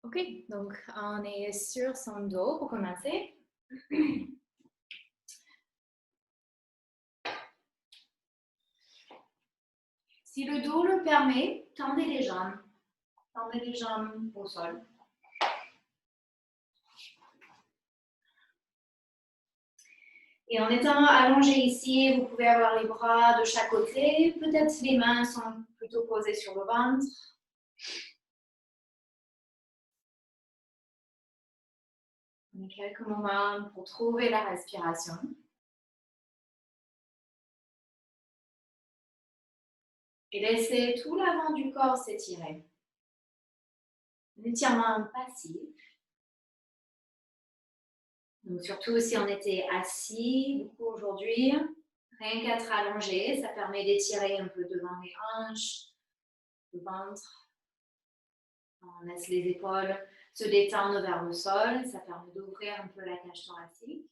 Ok, donc on est sur son dos pour commencer. Si le dos le permet, tendez les jambes. Tendez les jambes au sol. Et en étant allongé ici, vous pouvez avoir les bras de chaque côté. Peut-être les mains sont plutôt posées sur le ventre. On a quelques moments pour trouver la respiration. Et laissez tout l'avant du corps s'étirer. Un étirement passif. Donc surtout si on était assis beaucoup aujourd'hui, rien qu'être allongé, ça permet d'étirer un peu devant les hanches, le ventre. On laisse les épaules se détendre vers le sol, ça permet d'ouvrir un peu la cage thoracique.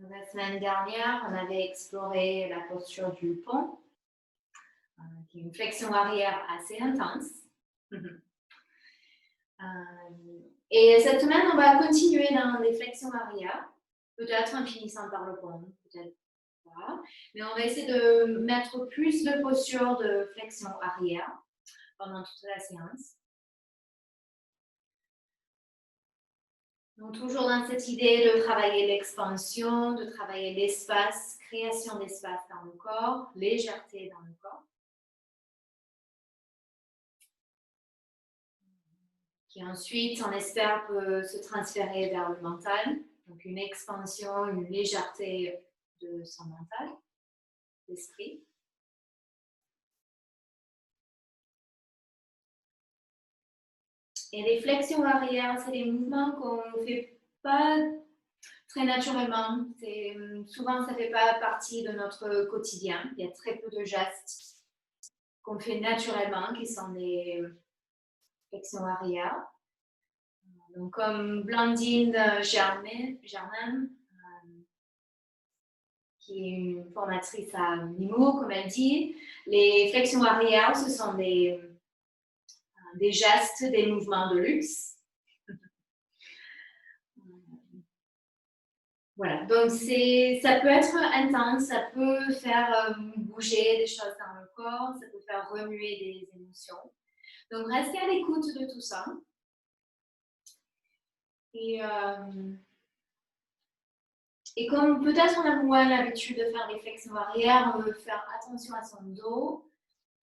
La semaine dernière, on avait exploré la posture du pont, qui est une flexion arrière assez intense. Et cette semaine, on va continuer dans les flexions arrière, peut-être en finissant par le pont, peut-être pas. Mais on va essayer de mettre plus de posture de flexion arrière pendant toute la séance. Donc, toujours dans cette idée de travailler l'expansion, de travailler l'espace, création d'espace dans le corps, légèreté dans le corps. Qui ensuite, on espère, peut se transférer vers le mental. Donc, une expansion, une légèreté de son mental, d'esprit. Et les flexions arrière, c'est des mouvements qu'on ne fait pas très naturellement. Souvent, ça ne fait pas partie de notre quotidien. Il y a très peu de gestes qu'on fait naturellement qui sont des flexions arrière. Donc, comme Blandine Germain, qui est une formatrice à Nîmes, comme elle dit, les flexions arrière, ce sont des gestes, des mouvements de luxe. Voilà, donc ça peut être intense, ça peut faire bouger des choses dans le corps, ça peut faire remuer des émotions. Donc, restez à l'écoute de tout ça. Et comme peut-être on a moins l'habitude de faire des flexions arrière, on veut faire attention à son dos.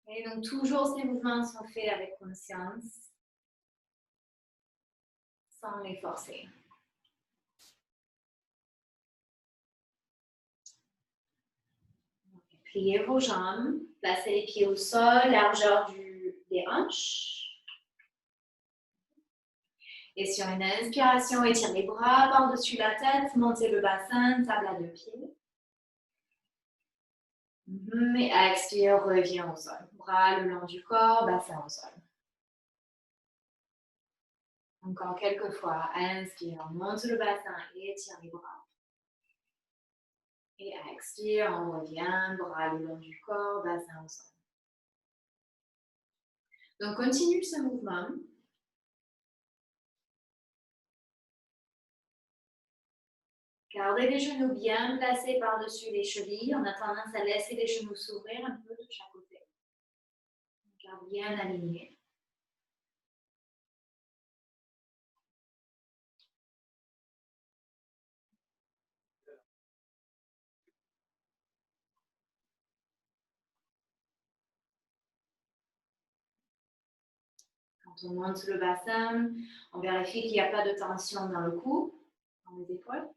Et donc, toujours ces mouvements sont faits avec conscience, sans les forcer. Pliez vos jambes, placez les pieds au sol, largeur des hanches. Et sur une inspiration, étirez les bras par-dessus la tête, montez le bassin, table à 2 pieds. Et à expire, reviens au sol. Bras le long du corps, bassin au sol. Encore quelques fois, inspire, monte le bassin et étire les bras. Et à expire, on revient, bras le long du corps, bassin au sol. Donc, continue ce mouvement. Gardez les genoux bien placés par-dessus les chevilles. On a tendance à laisser les genoux s'ouvrir un peu de chaque côté. Garde bien aligné. Quand on monte le bassin, on vérifie qu'il n'y a pas de tension dans le cou, dans les épaules.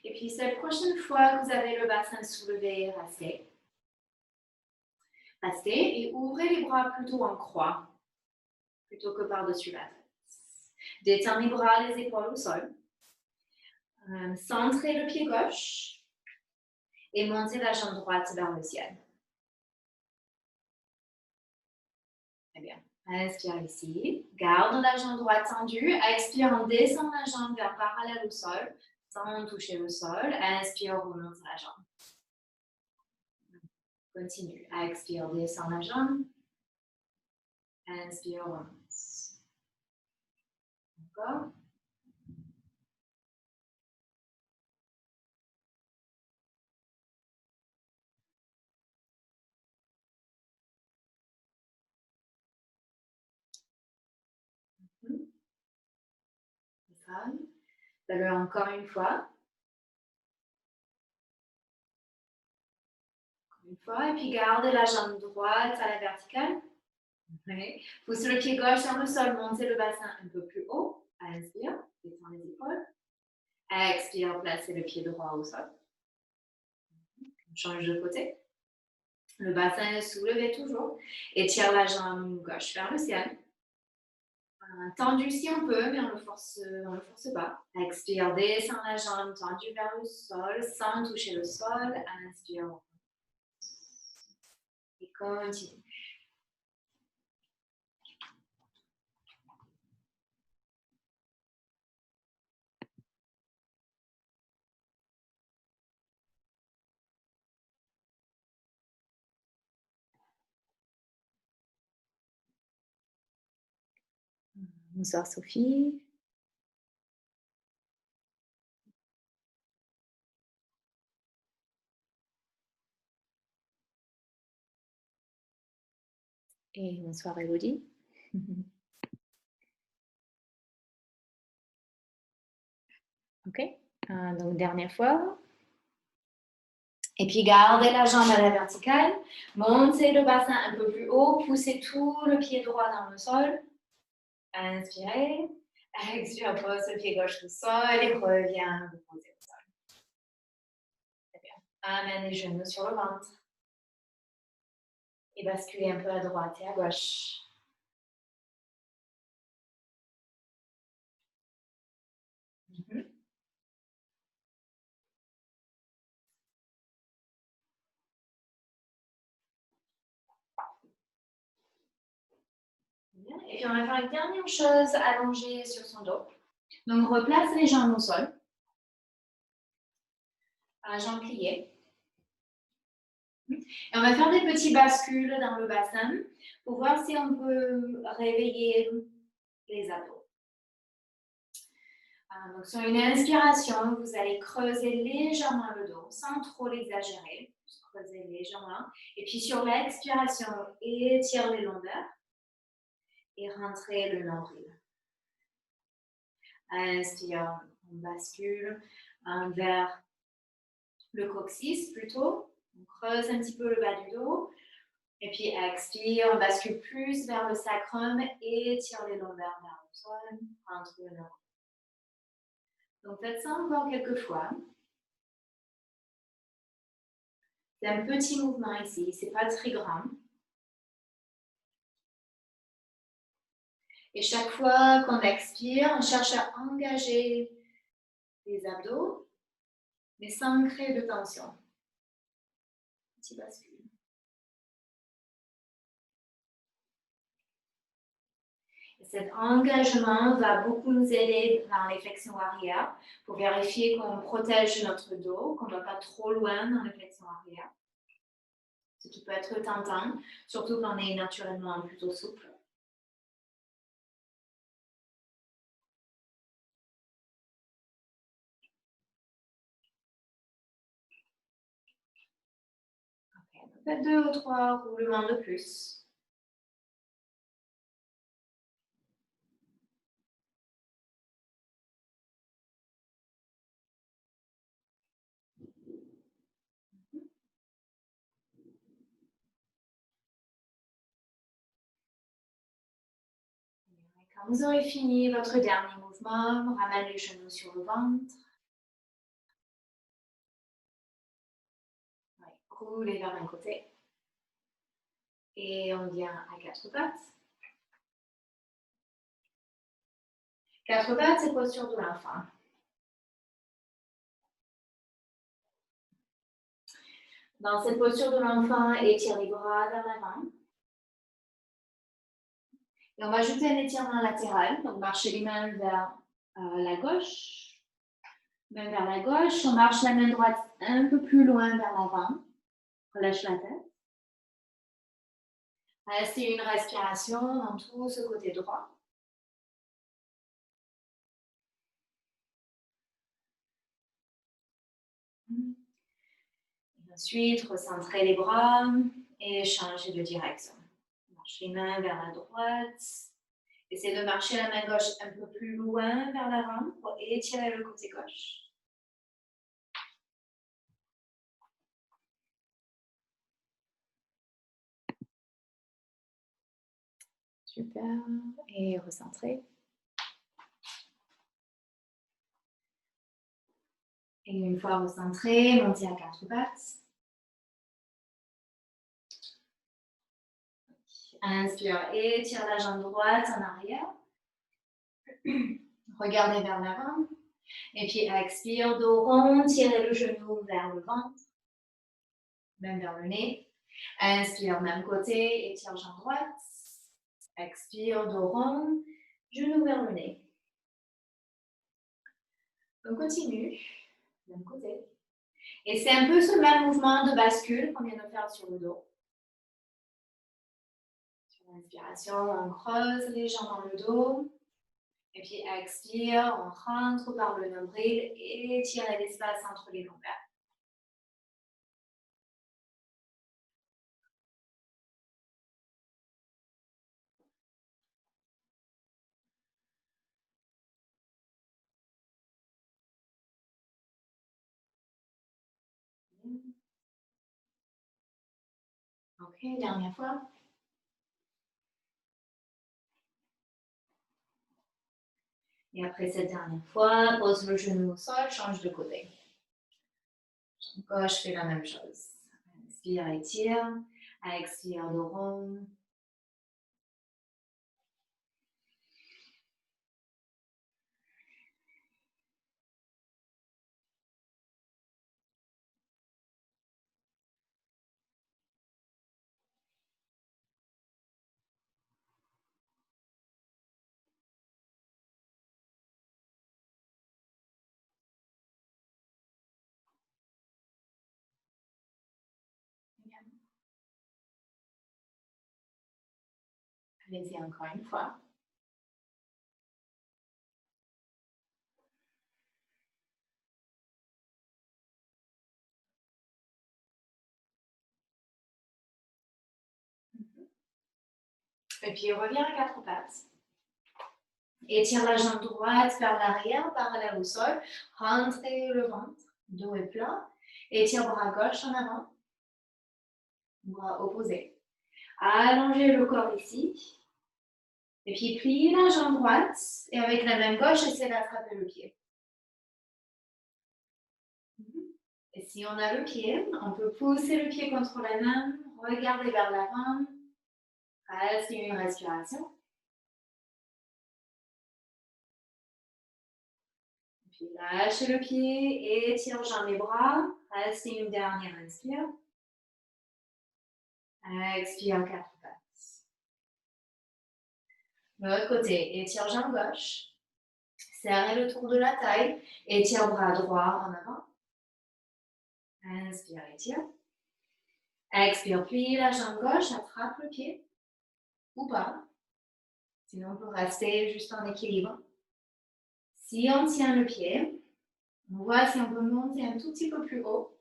Et puis, cette prochaine fois que vous avez le bassin soulevé, restez. Restez et ouvrez les bras plutôt en croix, plutôt que par-dessus la tête. Détendez les bras, les épaules au sol. Centrez le pied gauche et montez la jambe droite vers le ciel. Très bien. Inspire ici. Garde la jambe droite tendue. Expire, on descend la jambe vers parallèle au sol, sans toucher le sol. Inspire, remonte la jambe. Continue. Expire, descend la jambe. Inspire, remonte. Encore. Faites-le encore une fois. Une fois. Et puis gardez la jambe droite à la verticale. Ouais. Poussez le pied gauche sur le sol, montez le bassin un peu plus haut. Inspire, détends les épaules. Expire, placez le pied droit au sol. On change de côté. Le bassin est soulevé toujours. Étire la jambe gauche vers le ciel. Tendu si on peut, mais on ne le force pas. Expire, descend la jambe tendue vers le sol sans toucher le sol. Inspire. Et continue. Bonsoir Sophie. Et bonsoir Elodie. Ok, donc dernière fois. Et puis gardez la jambe à la verticale. Montez le bassin un peu plus haut. Poussez tout le pied droit dans le sol. Inspirez. Expire, pose le pied gauche au sol et reviens vous poser au sol. Très bien. Amène les genoux sur le ventre. Et basculez un peu à droite et à gauche. Bien. Et puis on va faire une dernière chose allongée sur son dos. Donc replace les jambes au sol. Jambes pliées. Et on va faire des petits bascules dans le bassin pour voir si on peut réveiller les abdos. Donc sur une inspiration, vous allez creuser légèrement le dos sans trop l'exagérer. Creuser légèrement. Et puis sur l'expiration, étire les lombaires et rentrez le nombril. Inspire, on bascule vers le coccyx plutôt. On creuse un petit peu le bas du dos. Et puis expire, on bascule plus vers le sacrum et étire les lombaires vers le sol, rentre le nombril. Donc faites ça encore quelques fois. C'est un petit mouvement ici, c'est pas très grand. Et chaque fois qu'on expire, on cherche à engager les abdos, mais sans créer de tension. Petit bascule. Et cet engagement va beaucoup nous aider dans les flexions arrière pour vérifier qu'on protège notre dos, qu'on ne va pas trop loin dans les flexions arrière. Ce qui peut être tentant, surtout quand on est naturellement plutôt souple. Okay. Faites 2 ou 3 roulements de plus. Quand vous aurez fini votre dernier mouvement, ramenez les genoux sur le ventre. rouler vers un côté. Et on vient à quatre pattes. Quatre pattes, c'est posture de l'enfant. Dans cette posture de l'enfant, étire les bras vers l'avant. Et on va ajouter un étirement latéral. Donc, marcher les mains vers la gauche. Main vers la gauche. On marche la main droite un peu plus loin vers l'avant. Relâche la tête. Restez une respiration dans tout ce côté droit. Et ensuite, recentrez les bras et changez de direction. Marche les mains vers la droite. Essayez de marcher la main gauche un peu plus loin vers l'avant pour étirer le côté gauche. Super. Et recentrez. Et une fois recentré, montez à quatre pattes. Inspire, étire la jambe droite en arrière. Regardez vers l'avant. Et puis expire, dos rond, tirez le genou vers le ventre, même vers le nez. Inspire, même côté, étire jambe droite. Expire, dos rond, genou vers le nez. On continue, même côté. Et c'est un peu ce même mouvement de bascule qu'on vient de faire sur le dos. Sur l'inspiration, on creuse les jambes dans le dos. Et puis expire, on rentre par le nombril et étire l'espace entre les lombaires. Ok, dernière fois. Et après cette dernière fois, pose le genou au sol, change de côté. Gauche fait la même chose. Inspire, étire. Expire, dos rond. Allez-y encore une fois. Et puis reviens à quatre pattes. Étire la jambe droite vers l'arrière, parallèle au sol. Rentrez le ventre, dos est plat. Étire bras gauche en avant. Bras opposés. Allongez le corps ici. Et puis pliez la jambe droite. Et avec la main gauche, essayez d'attraper le pied. Et si on a le pied, on peut pousser le pied contre la main. Regardez vers l'avant. Restez une respiration. Puis lâchez le pied, étire jambes et bras. Restez une dernière inspire. Expire, quatre pattes. De l'autre côté, étire jambe gauche. Serrez le tour de la taille. Étire bras droit en avant. Inspire, étire. Expire, plie la jambe gauche, attrape le pied. Ou pas. Sinon, on peut rester juste en équilibre. Si on tient le pied, on voit si on peut monter un tout petit peu plus haut.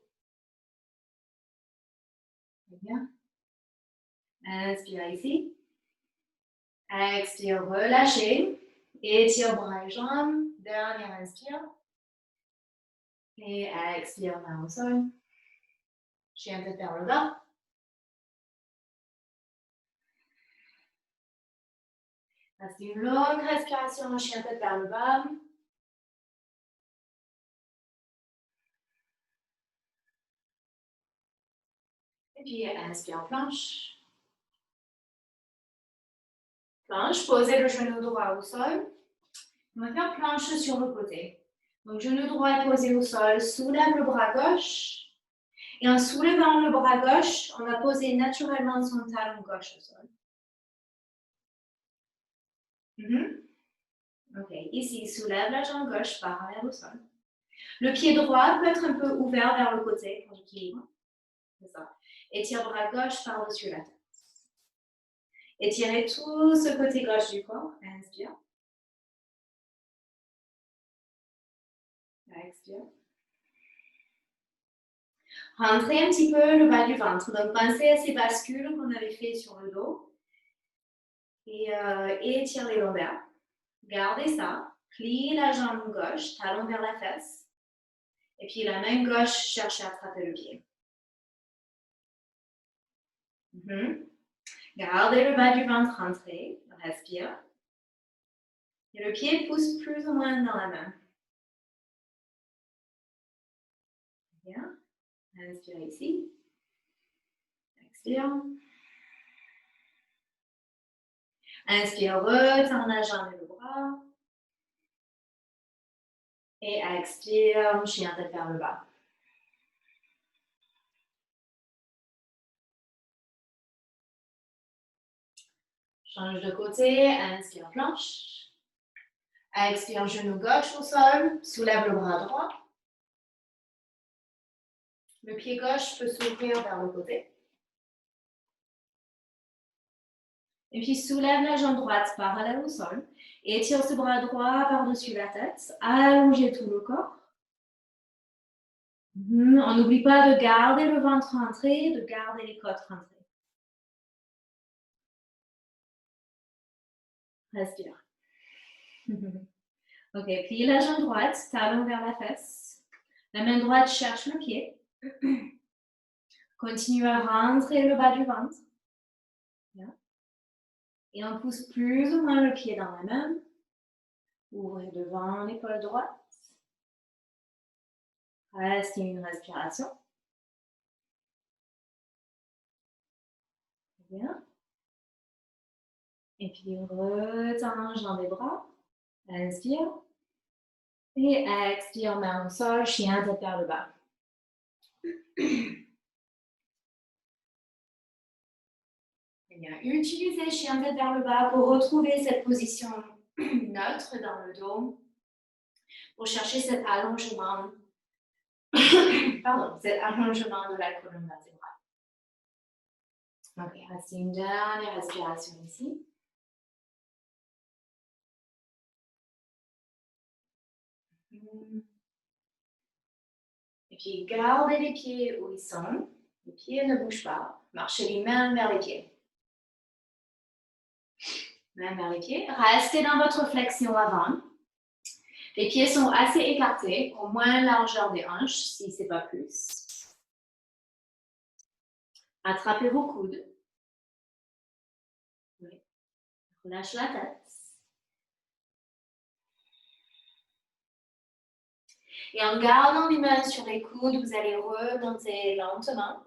Très bien. Inspire ici. Expire, relâchez. Étire bras et jambes. Dernière inspire. Et expire, main au sol. Chien tête vers le bas. Reste une longue respiration, chien tête vers le bas. Et puis, inspire, planche. Planche, posez le genou droit au sol. On va faire planche sur le côté. Donc, genou droit est posé au sol, soulève le bras gauche. Et en soulevant le bras gauche, on va poser naturellement son talon gauche au sol. Ok, ici, soulève la jambe gauche, parallèle au sol. Le pied droit peut être un peu ouvert vers le côté pour l'équilibre. C'est ça. Étire le bras gauche par-dessus la tête. Étirez tout ce côté gauche du corps. Inspire. Expire. Rentrez un petit peu le bas du ventre. Donc, pensez à ces bascules qu'on avait fait sur le dos. Et étire les lombaires. Gardez ça. Plie la jambe gauche, talon vers la fesse. Et puis la main gauche cherche à attraper le pied. Gardez le bas du ventre rentré. Respire. Et le pied pousse plus ou moins dans la main. Bien. Inspire ici. Expire. Inspire, retends la jambe et le bras. Et expire, chien tête vers le bas. Change de côté, inspire, planche. Expire, genou gauche au sol, soulève le bras droit. Le pied gauche peut s'ouvrir vers le côté. Et puis soulève la jambe droite parallèle au sol. Et étire ce bras droit par-dessus la tête. Allongez tout le corps. On n'oublie pas de garder le ventre rentré, de garder les côtes rentrées. Respire. Ok, plie la jambe droite, talon vers la fesse. La main droite cherche le pied. Continue à rentrer le bas du ventre. Bien. Et on pousse plus ou moins le pied dans la main. Ouvrez devant l'épaule droite. Restez une respiration. Bien. Et puis retends jambes et bras. Inspire. Et expire, main au sol, chien tête vers le bas. Bien, utilisez chien tête vers le bas pour retrouver cette position neutre dans le dos, pour chercher cet allongement, cet allongement de la colonne vertébrale. Ok, restez une dernière respiration ici. Et puis gardez les pieds où ils sont. Les pieds ne bougent pas. Marchez les mains vers les pieds. Mains vers les pieds. Restez dans votre flexion avant. Les pieds sont assez écartés, au moins largeur des hanches, si ce n'est pas plus. Attrapez vos coudes. Oui. Relâche la tête. Et en gardant les mains sur les coudes, vous allez remonter lentement.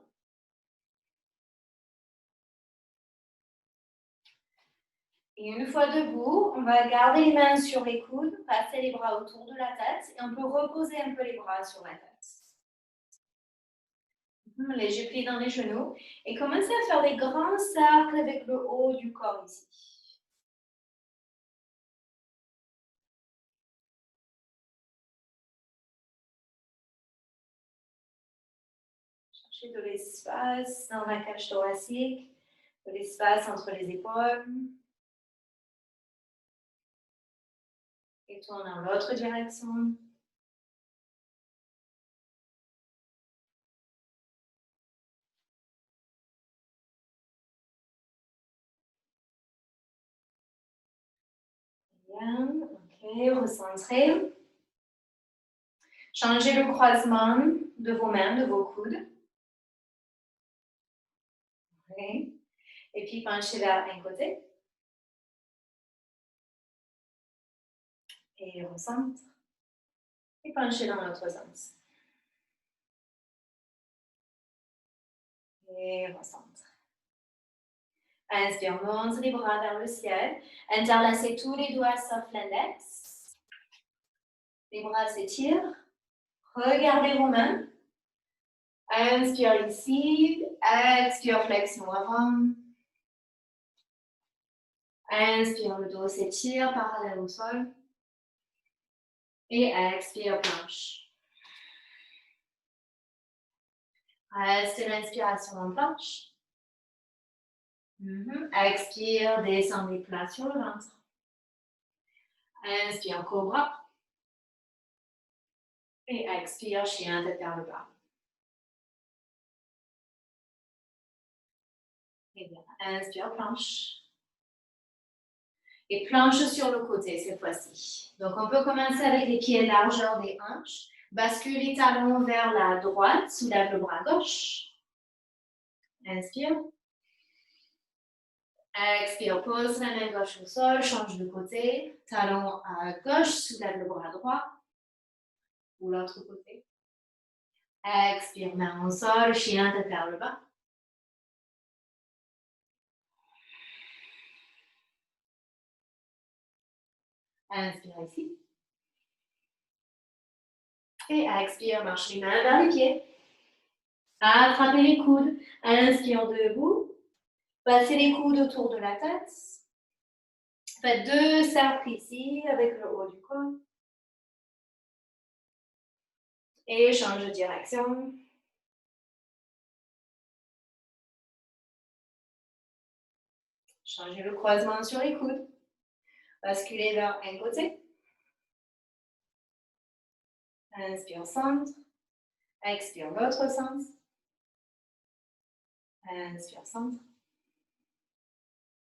Et une fois debout, on va garder les mains sur les coudes, passer les bras autour de la tête et on peut reposer un peu les bras sur la tête. Léger pli dans les genoux et commencez à faire des grands cercles avec le haut du corps ici. Cherchez de l'espace dans la cage thoracique, de l'espace entre les épaules. Et tourne dans l'autre direction. Bien, ok, recentrez. Changez le croisement de vos mains, de vos coudes. Okay. Et puis penchez vers un côté. Et recentre. Et penchez dans l'autre sens. Et recentre. Inspire, monte les bras vers le ciel. Interlacez tous les doigts sauf l'index. Les bras s'étirent. Regardez vos mains. Inspire ici. Expire, flexion avant. Inspire, le dos s'étire parallèle au sol. Et expire, planche. Restez l'inspiration en planche. Expire, descendez plat sur le ventre. Inspire, cobra. Et expire, chien tête vers le bas. Et bien, inspire, planche. Et planche sur le côté cette fois-ci. Donc, on peut commencer avec les pieds largeur des hanches. Bascule les talons vers la droite, soulève le bras gauche. Inspire. Expire, pose la main gauche au sol, change de côté. Talon à gauche, soulève le bras droit. Ou l'autre côté. Expire, main au sol, chien tête vers le bas. Inspire ici. Et expire, marche les mains vers les pieds. Attrapez les coudes. Inspire debout. Passez les coudes autour de la tête. Faites 2 cercles ici avec le haut du corps. Et change de direction. Changez le croisement sur les coudes. Basculez vers un côté. Inspire, centre. Expire, l'autre sens. Inspire, centre.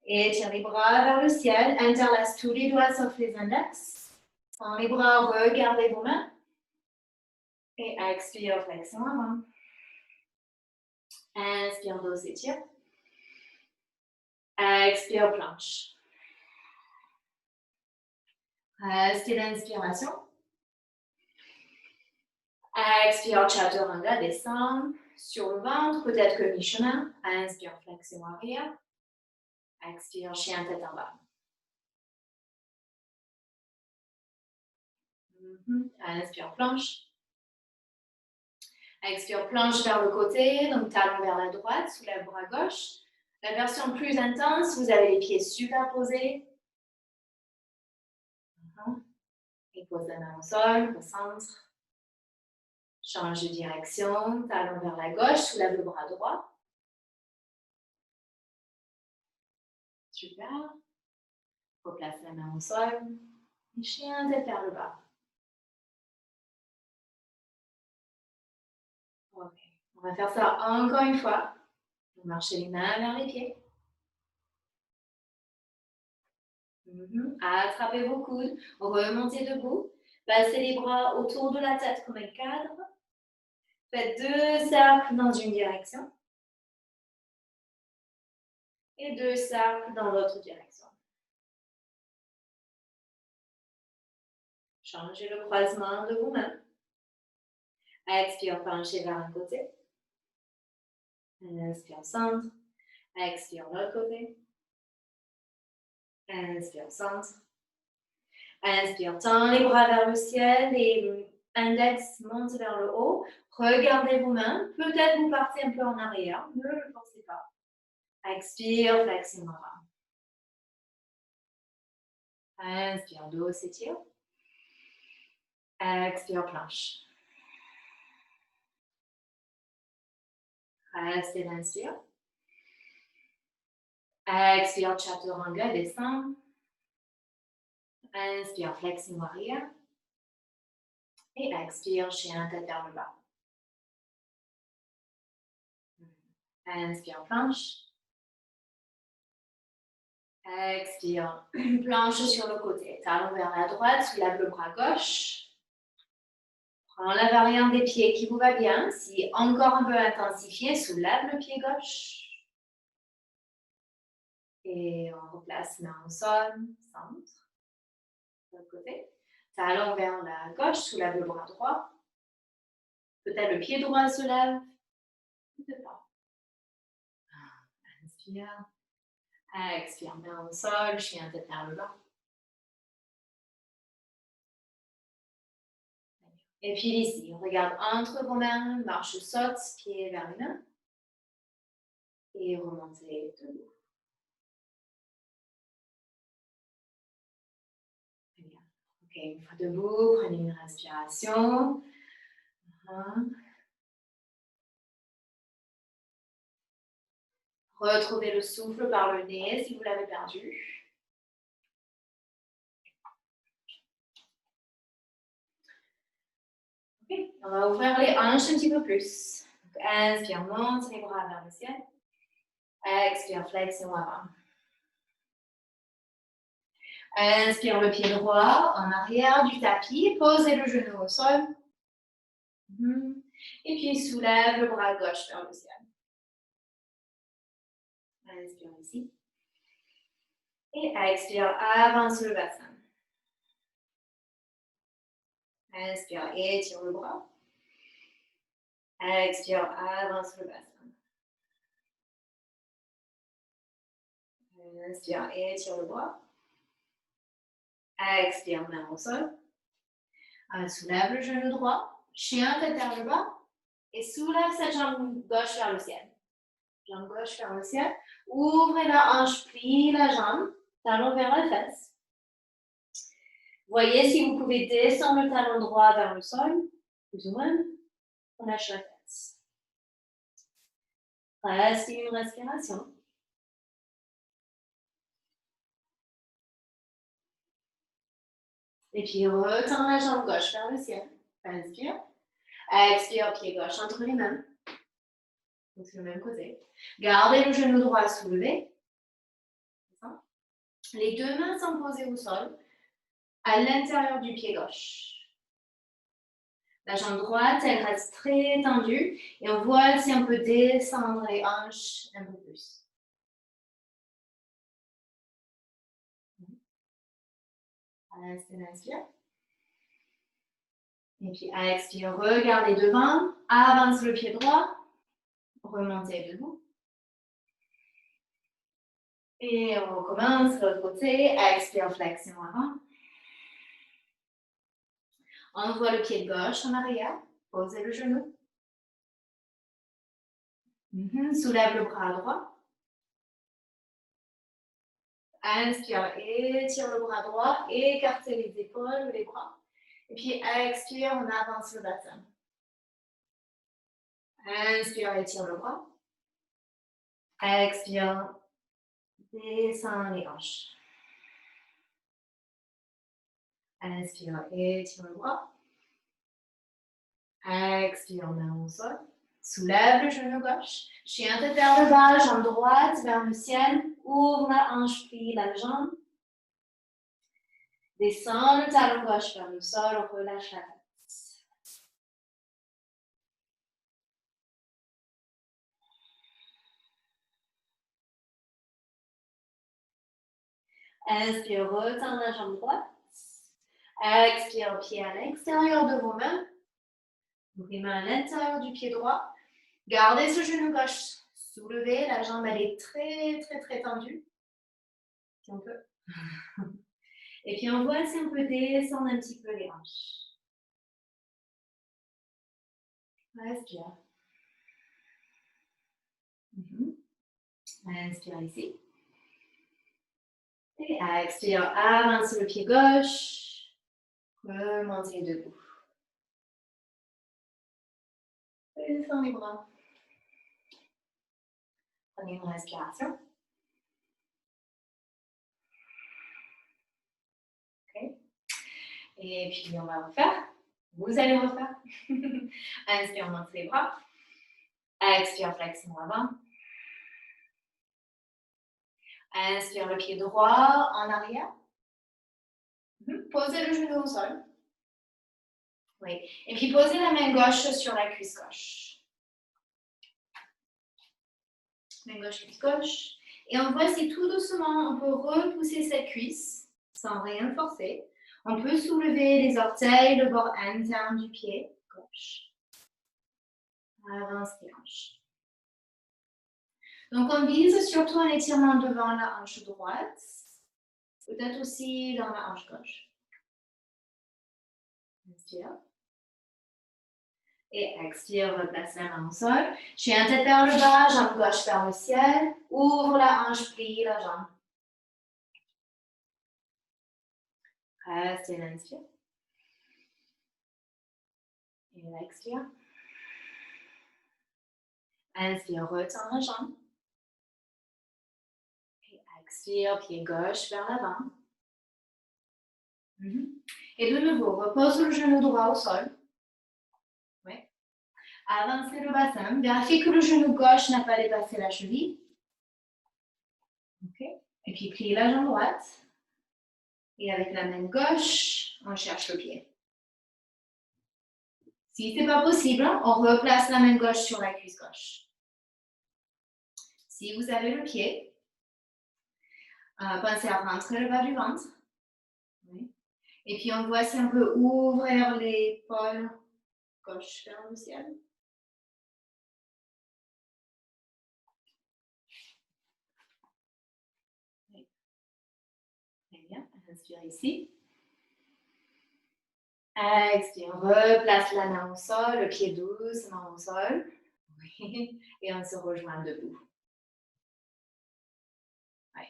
Et tire les bras vers le ciel. Interlace tous les doigts sauf les index. Tends les bras, regardez vos mains. Et expire, flexion avant. Inspire, dos s'étire. Expire, planche. Restez l'inspiration. Expire, chaturanga, descend sur le ventre, peut-être que mi-chemin. Inspire, flexion arrière. Expire, chien tête en bas. Inspire, planche. Expire, planche vers le côté, donc talon vers la droite, soulève bras gauche. La version plus intense, vous avez les pieds superposés. Et pose la main au sol, recentre. Change de direction, talon vers la gauche, soulève le bras droit. Super. Replace la main au sol. Et chien tête vers le bas. Ok. On va faire ça encore une fois. Vous marchez les mains vers les pieds. Attrapez vos coudes. Remontez debout. Passez les bras autour de la tête comme un cadre. Faites 2 cercles dans une direction. Et 2 cercles dans l'autre direction. Changez le croisement de vos mains. Expire, penchez vers un côté. Inspire, centre. Expire, l'autre côté. Inspire, centre. Inspire, tends les bras vers le ciel et index monte vers le haut. Regardez vos mains. Peut-être vous partez un peu en arrière. Ne le forcez pas. Expire, flexion avant. Inspire, dos s'étire. Expire, planche. Restez l'inspire. Expire, chaturanga, descend. Inspire, flexion arrière. Et expire, chien tête vers le bas. Inspire, planche. Expire, planche sur le côté. Talon vers la droite, soulève le bras gauche. Prends la variante des pieds qui vous va bien. Si encore un peu intensifié, soulève le pied gauche. Et on replace main au sol, centre. De l'autre côté. Talon vers la gauche, soulève le bras droit. Peut-être le pied droit se lève. Peut-être pas. Inspire. Expire, main au sol, chien tête vers le bas. Et puis ici, regarde entre vos mains, marche, saute, pied vers les mains. Et remontez debout. Très bien. Ok, une fois debout, prenez une respiration. Retrouvez le souffle par le nez si vous l'avez perdu. Ok, on va ouvrir les hanches un petit peu plus. Donc, inspire, monte les bras vers le ciel. Expire, flexion avant. Inspire le pied droit en arrière du tapis. Posez le genou au sol. Et puis soulève le bras gauche vers le ciel. Inspire ici. Et expire, avance le bassin. Inspire, étire le bras. Expire, avance le bassin. Inspire, étire le bras. Expire, main au sol. Soulève le genou droit. Chien tête vers le bas. Et soulève cette jambe gauche vers le ciel. Jambe gauche vers le ciel. Ouvrez la hanche, plie la jambe. Talon vers la fesse. Voyez si vous pouvez descendre le talon droit vers le sol. Plus ou moins. On lâche la tête. Reste une respiration. Et puis retends la jambe gauche vers le ciel. Inspire. Expire, pied gauche entre les mains. Donc c'est le même côté. Gardez le genou droit soulevé. Les deux mains sont posées au sol, à l'intérieur du pied gauche. La jambe droite, elle reste très tendue et on voit si on peut descendre les hanches un peu plus. Restez inspire. Et puis expire, regardez devant, avance le pied droit, remontez debout. Et on recommence de l'autre côté, expire, flexion avant. Envoie le pied gauche en arrière, posez le genou. Soulève le bras droit. Inspire, étire le bras droit, écartez les épaules ou les bras. Et puis expire, on avance le bassin. Inspire, étire le bras. Expire, descend les hanches. Inspire, étire le bras. Expire, main au sol. Soulève le genou gauche. Chien tête vers le bas, jambe droite vers le ciel. Ouvre la hanche, plie la jambe. Descends le talon gauche vers le sol, relâche la tête. Inspire, retends la jambe droite. Expire, pied à l'extérieur de vos mains. Donc les mains à l'intérieur du pied droit. Gardez ce genou gauche soulevé. La jambe, elle est très, très, très tendue. Si on peut. Et puis on voit si on peut descendre un petit peu les hanches. Respire. Inspire ici. Et expire, avance le pied gauche. Remontez debout. Descends les bras. Prenez une respiration. Ok. Et puis on va refaire. Vous allez refaire. Inspire, monte les bras. Expire, flexion avant. Inspire le pied droit en arrière. Posez le genou au sol. Oui. Et puis posez la main gauche sur la cuisse gauche. Main gauche, cuisse gauche. Et on voit si tout doucement, on peut repousser cette cuisse sans rien forcer. On peut soulever les orteils, le bord interne du pied gauche. Avance les hanches. Donc, on vise surtout un étirement devant la hanche droite, peut-être aussi dans la hanche gauche. Inspire. Et expire, replace la main au sol. Chien tête vers le bas, jambe gauche vers le ciel. Ouvre la hanche, plie la jambe. Reste et inspire. Et expire. Inspire, retends la jambe. Et expire, pied gauche vers l'avant. Et de nouveau, repose le genou droit au sol. Oui. Avancez le bassin. Vérifiez que le genou gauche n'a pas dépassé la cheville. Okay. Et puis pliez la jambe droite. Et avec la main gauche, on cherche le pied. Si ce n'est pas possible, on replace la main gauche sur la cuisse gauche. Si vous avez le pied, pensez à rentrer le bas du ventre. Oui. Et puis on voit si on peut ouvrir l'épaule gauche vers le ciel. Oui. Très bien, inspire ici. Expire, replace la main au sol, le pied doucement au sol. Oui. Et on se rejoint debout. Oui.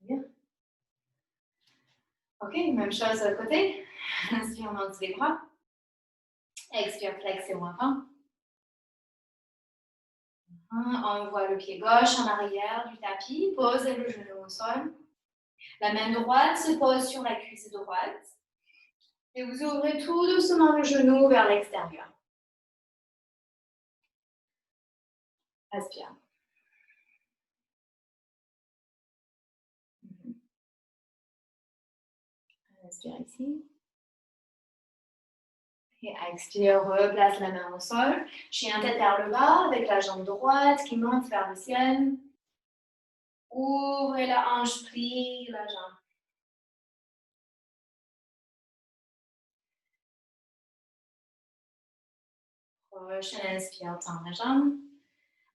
Bien. Ok, même chose de l'autre côté. Inspire, on monte les bras. Expire, flexion avant. On voit le pied gauche en arrière du tapis. Posez le genou au sol. La main droite se pose sur la cuisse droite. Et vous ouvrez tout doucement le genou vers l'extérieur. Inspire. Inspire ici. Et expire, replace la main au sol. Chien tête vers le bas avec la jambe droite qui monte vers le ciel. Ouvrez la hanche, plie la jambe. Prochaine inspire, tends la jambe.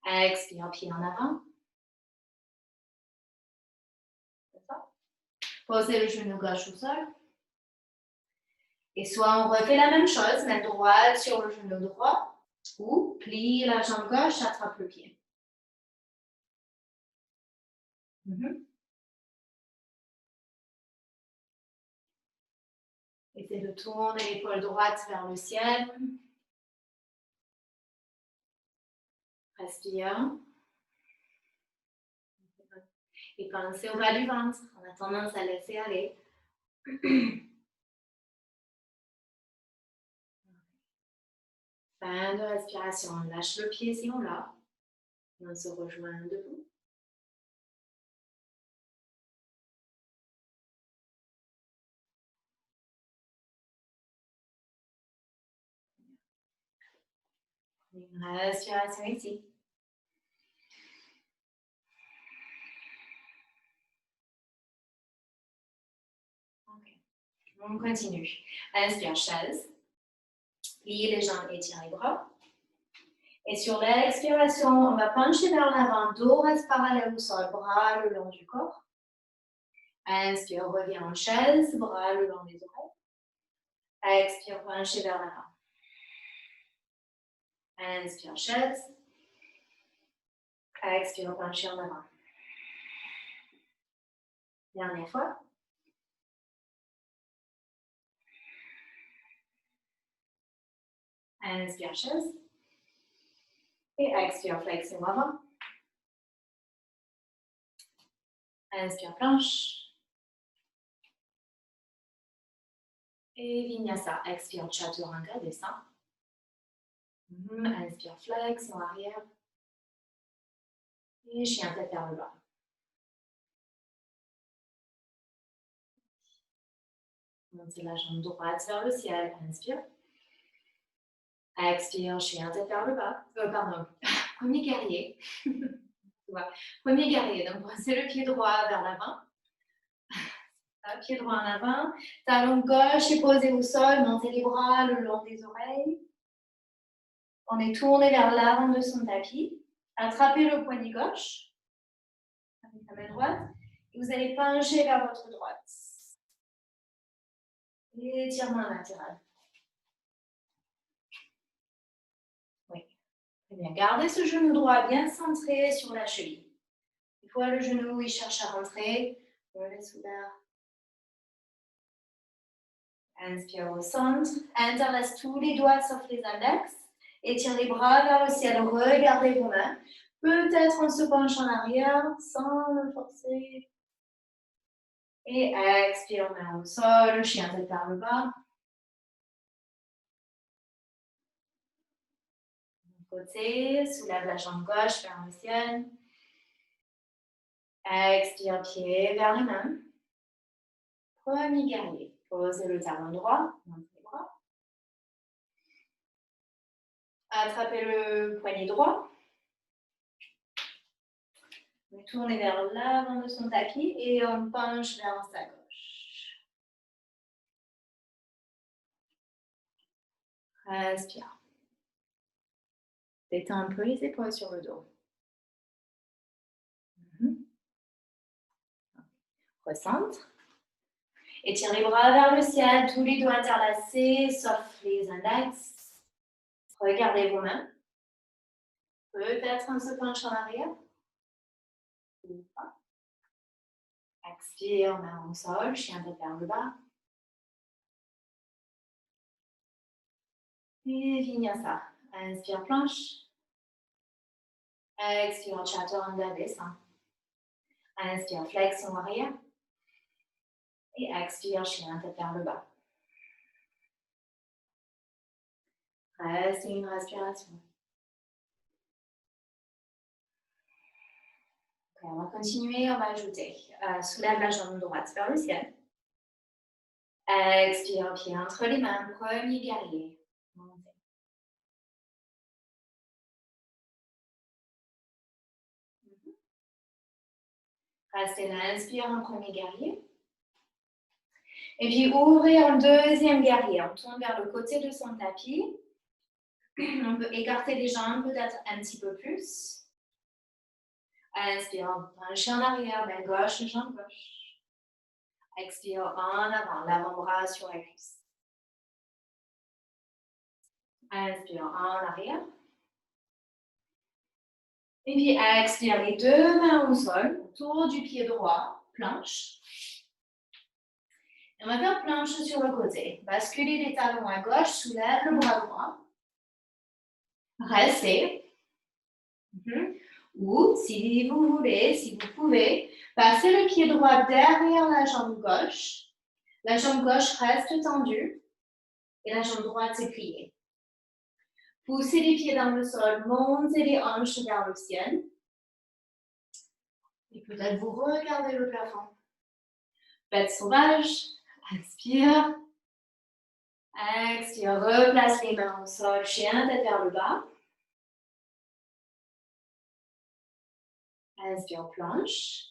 Expire, pied en avant. C'est ça. Posez le genou gauche au sol. Et soit on refait la même chose, main droite sur le genou droit, ou plie la jambe gauche, attrape le pied. Essayez de tourner l'épaule droite vers le ciel. Respire. Et pensez au bas du ventre. On a tendance à laisser aller. Fin de respiration. On lâche le pied si on l'a. Et on se rejoint debout. Une respiration ici. Okay. On continue. Inspire, chaise. Pliez les jambes, étirez les bras. Et sur l'expiration, on va pencher vers l'avant, dos reste parallèle au sol, bras le long du corps. Inspire, reviens en chaise, bras le long des oreilles. Expire, pencher vers l'avant. Inspire, chaise. Expire, pencher en avant. Dernière fois. Inspire, chaise. Et expire, flexion avant. Inspire, planche. Et vinyasa. Expire, chaturanga, descend. Inspire, flexion arrière. Et chien tête vers le bas. Montez la jambe droite vers le ciel. Inspire. Expire, chien tête vers le bas. Pardon. Premier guerrier. Premier guerrier. Donc, c'est le pied droit vers l'avant. Pied droit en avant. Talon gauche est posé au sol. Montez les bras le long des oreilles. On est tourné vers l'avant de son tapis. Attrapez le poignet gauche avec la main droite. Et vous allez pencher vers votre droite. Étirement latéral. Oui. Très bien. Gardez ce genou droit bien centré sur la cheville. Une fois le genou, il cherche à rentrer. On le laisse ouvert. Inspire au centre. Interlace tous les doigts sauf les index. Étire les bras vers le ciel. Regardez vos mains. Peut-être on se penche en arrière sans le forcer. Et expire, main au sol, chien tête vers le bas. Côté, soulève la jambe gauche vers le ciel. Expire, pied vers les mains. Premier guerrier. Posez le talon droit, montez les bras. Attrapez le poignet droit. Tournez vers l'avant de son tapis et on penche vers sa gauche. Respire. Détends un peu les épaules sur le dos. Recentre. Étire les bras vers le ciel, tous les doigts interlacés, sauf les index. Regardez vos mains. Peut-être on se penche en arrière. Ou pas. Expire, main au sol, chien tête vers le bas. Et vinyasa. Inspire, planche. Expire, chaturanga, descend. Inspire, flexion arrière. Et expire, chien tête vers le bas. Reste une respiration. Okay, on va continuer, on va ajouter. Soulève la jambe droite vers le ciel. Expire, pied entre les mains, premier guerrier. Montez. Restez là, inspire en premier guerrier. Et puis ouvrez en deuxième guerrier. On tourne vers le côté de son tapis. On peut écarter les jambes peut-être un petit peu plus. Inspire, pencher en arrière, main gauche, jambe gauche. Expire en avant, l'avant-bras sur la cuisse. Inspire en arrière. Et puis expire les deux mains au sol, autour du pied droit, planche. Et on va faire planche sur le côté. Basculez les talons à gauche, soulève le bras droit. Restez. Ou, si vous voulez, si vous pouvez, passez le pied droit derrière la jambe gauche. La jambe gauche reste tendue et la jambe droite est pliée. Poussez les pieds dans le sol, montez les hanches vers le ciel. Et peut-être vous regardez le plafond. Bête sauvage, inspire. Expire, replace les mains au sol, chien tête vers le bas. Inspire, planche.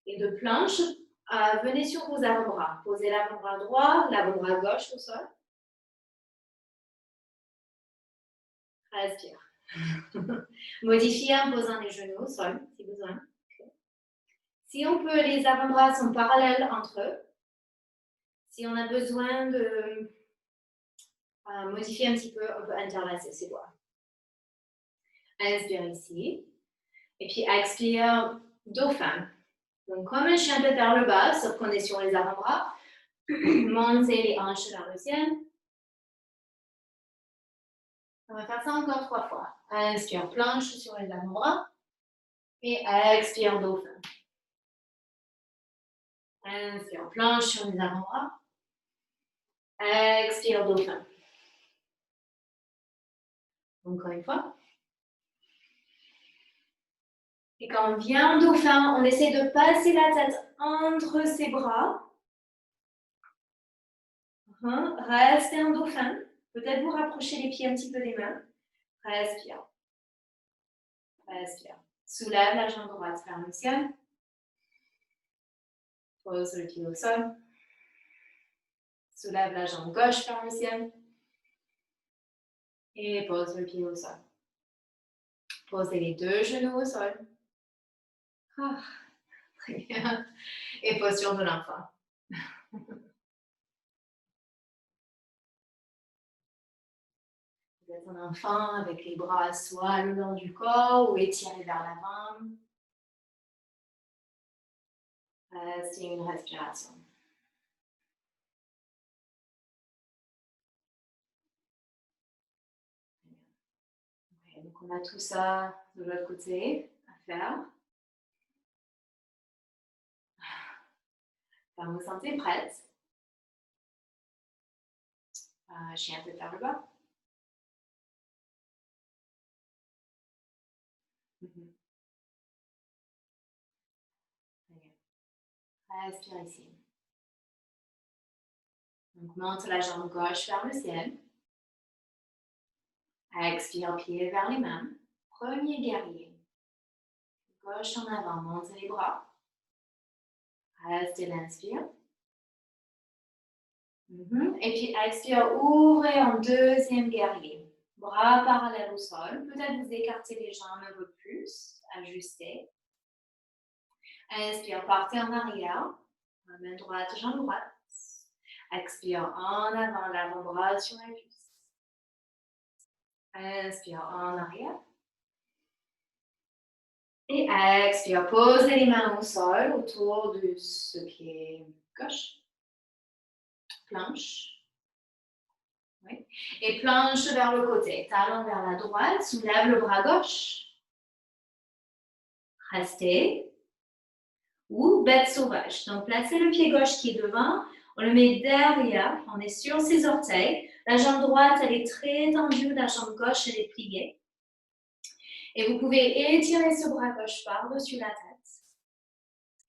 Et de planche, venez sur vos avant-bras. Posez l'avant-bras droit, l'avant-bras gauche au sol. Respire. Modifiez en posant les genoux au sol, si besoin. Okay. Si on peut, les avant-bras sont parallèles entre eux. Si on a besoin de modifier un petit peu, on peut interlacer ses doigts. Inspire ici. Et puis expire, dauphin. Donc comme un chien tête vers le bas, sauf qu'on est sur les avant-bras. Montez les hanches vers le ciel. On va faire ça encore 3 fois. Inspire, planche sur les avant-bras. Et expire, dauphin. Inspire, planche sur les avant-bras. Expire, dauphin. Encore une fois. Et quand on vient en dauphin, on essaie de passer la tête entre ses bras. Restez en dauphin. Peut-être vous rapprochez les pieds un petit peu des mains. Respire. Respire. Soulève la jambe droite vers le ciel. Pose le pied au sol. Soulève la jambe gauche vers le ciel. Et pose le pied au sol. Posez les deux genoux au sol. Ah, très bien. Et posture de l'enfant. Vous êtes un enfant avec les bras soit le long du corps ou étirés vers l'avant. C'est une respiration. Okay, donc on a tout ça de l'autre côté à faire. Quand vous vous sentez prête, chien tête vers le bas. Mhm. Respire ici. Donc monte la jambe gauche vers le ciel. Expire, pied vers les mains. Premier guerrier. Gauche en avant, montez les bras. Restez l'inspire. Et puis expire, ouvrez en deuxième guerrier. Bras parallèles au sol. Peut-être vous écartez les jambes un peu plus. Ajustez. Inspire, partez en arrière. Main droite, jambe droite. Expire en avant, l'avant-bras sur la cuisse. Inspire en arrière. Et expire, posez les mains au sol autour de ce pied gauche. Planche. Oui. Et planche vers le côté. Talon vers la droite. Soulève le bras gauche. Restez. Ou bête sauvage. Donc, placez le pied gauche qui est devant. On le met derrière. On est sur ses orteils. La jambe droite, elle est très tendue. La jambe gauche, elle est pliée. Et vous pouvez étirer ce bras gauche par-dessus la tête.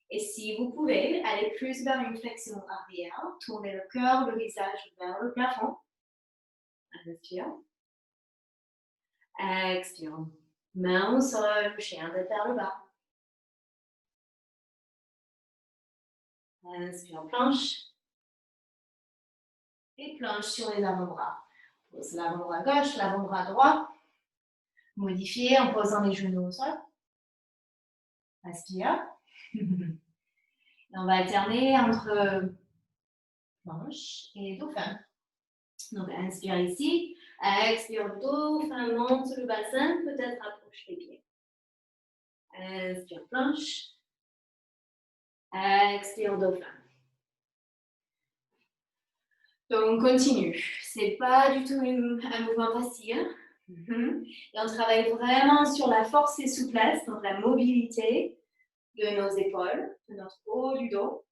Et si vous pouvez, aller plus vers une flexion arrière. Tournez le cœur, le visage vers le plafond. Inspire. Expire. Main au sol, chien tête vers le bas. Inspire, planche. Et planche sur les avant-bras. Pose l'avant-bras gauche, l'avant-bras droit. Modifiez en posant les genoux au sol. Inspire. Et on va alterner entre planche et dauphin. Donc, inspire ici. Expire, dauphin, monte le bassin. Peut-être approche les pieds. Inspire, planche. Expire, dauphin. Donc, on continue. C'est pas du tout un mouvement facile. Et on travaille vraiment sur la force et souplesse, donc la mobilité de nos épaules, de notre haut du dos.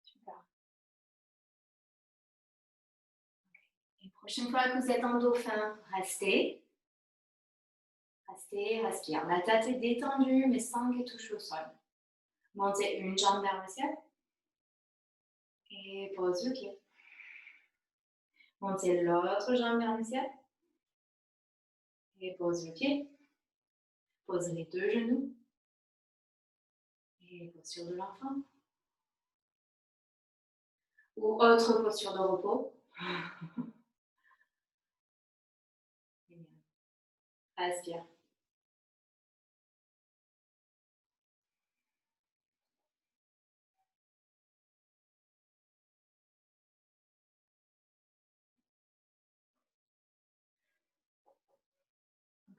Super. Et prochaine fois que vous êtes en dauphin, restez. Restez, respire. La tête est détendue, mais sans qu'elle touche au sol. Montez une jambe vers le ciel. Et pose le pied. Montez l'autre jambe vers le ciel. Et pose le pied. Pose les deux genoux. Et posture de l'enfant. Ou autre posture de repos. Respire.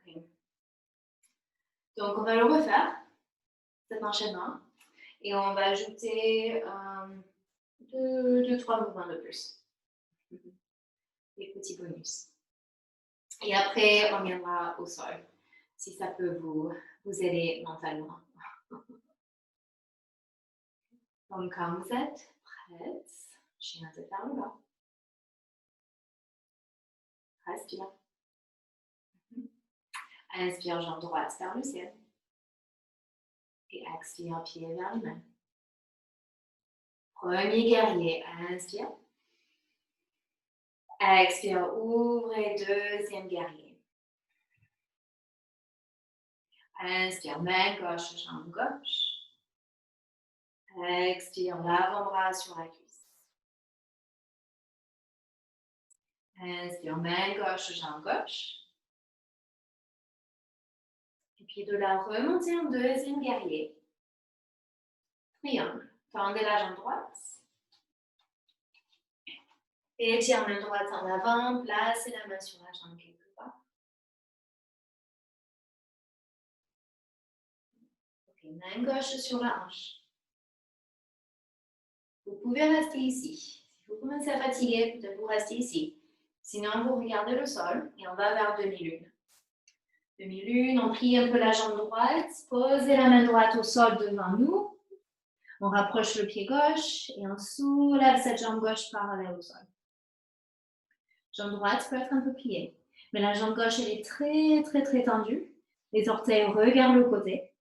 Okay. Donc, on va le refaire, cet enchaînement. Et on va ajouter 2-3 mouvements de plus. Des petits bonus. Et après, on viendra au sol, si ça peut vous aider mentalement. Donc, quand vous êtes prête, chien tête vers le bas. Respire. Inspire, jambe droite vers le ciel. Et expire, pied vers les mains. Premier guerrier, inspire. Expire, ouvrez, deuxième guerrier. Inspire, main gauche, jambe gauche. Expire, l'avant-bras sur la cuisse. Inspire, main gauche, jambe gauche. Et puis de la remonter en deuxième guerrier. Triangle. Tendez la jambe droite. Et étire main droite en avant. Placez la main sur la jambe quelque part. Ok, main gauche sur la hanche. Vous pouvez rester ici. Si vous commencez à fatiguer, peut-être vous restez ici. Sinon, vous regardez le sol et on va vers demi-lune. Demi-lune, on plie un peu la jambe droite. Posez la main droite au sol devant nous. On rapproche le pied gauche et on soulève cette jambe gauche parallèle au sol. Jambe droite peut être un peu pliée. Mais la jambe gauche, elle est très, très, très tendue. Les orteils regardent le côté.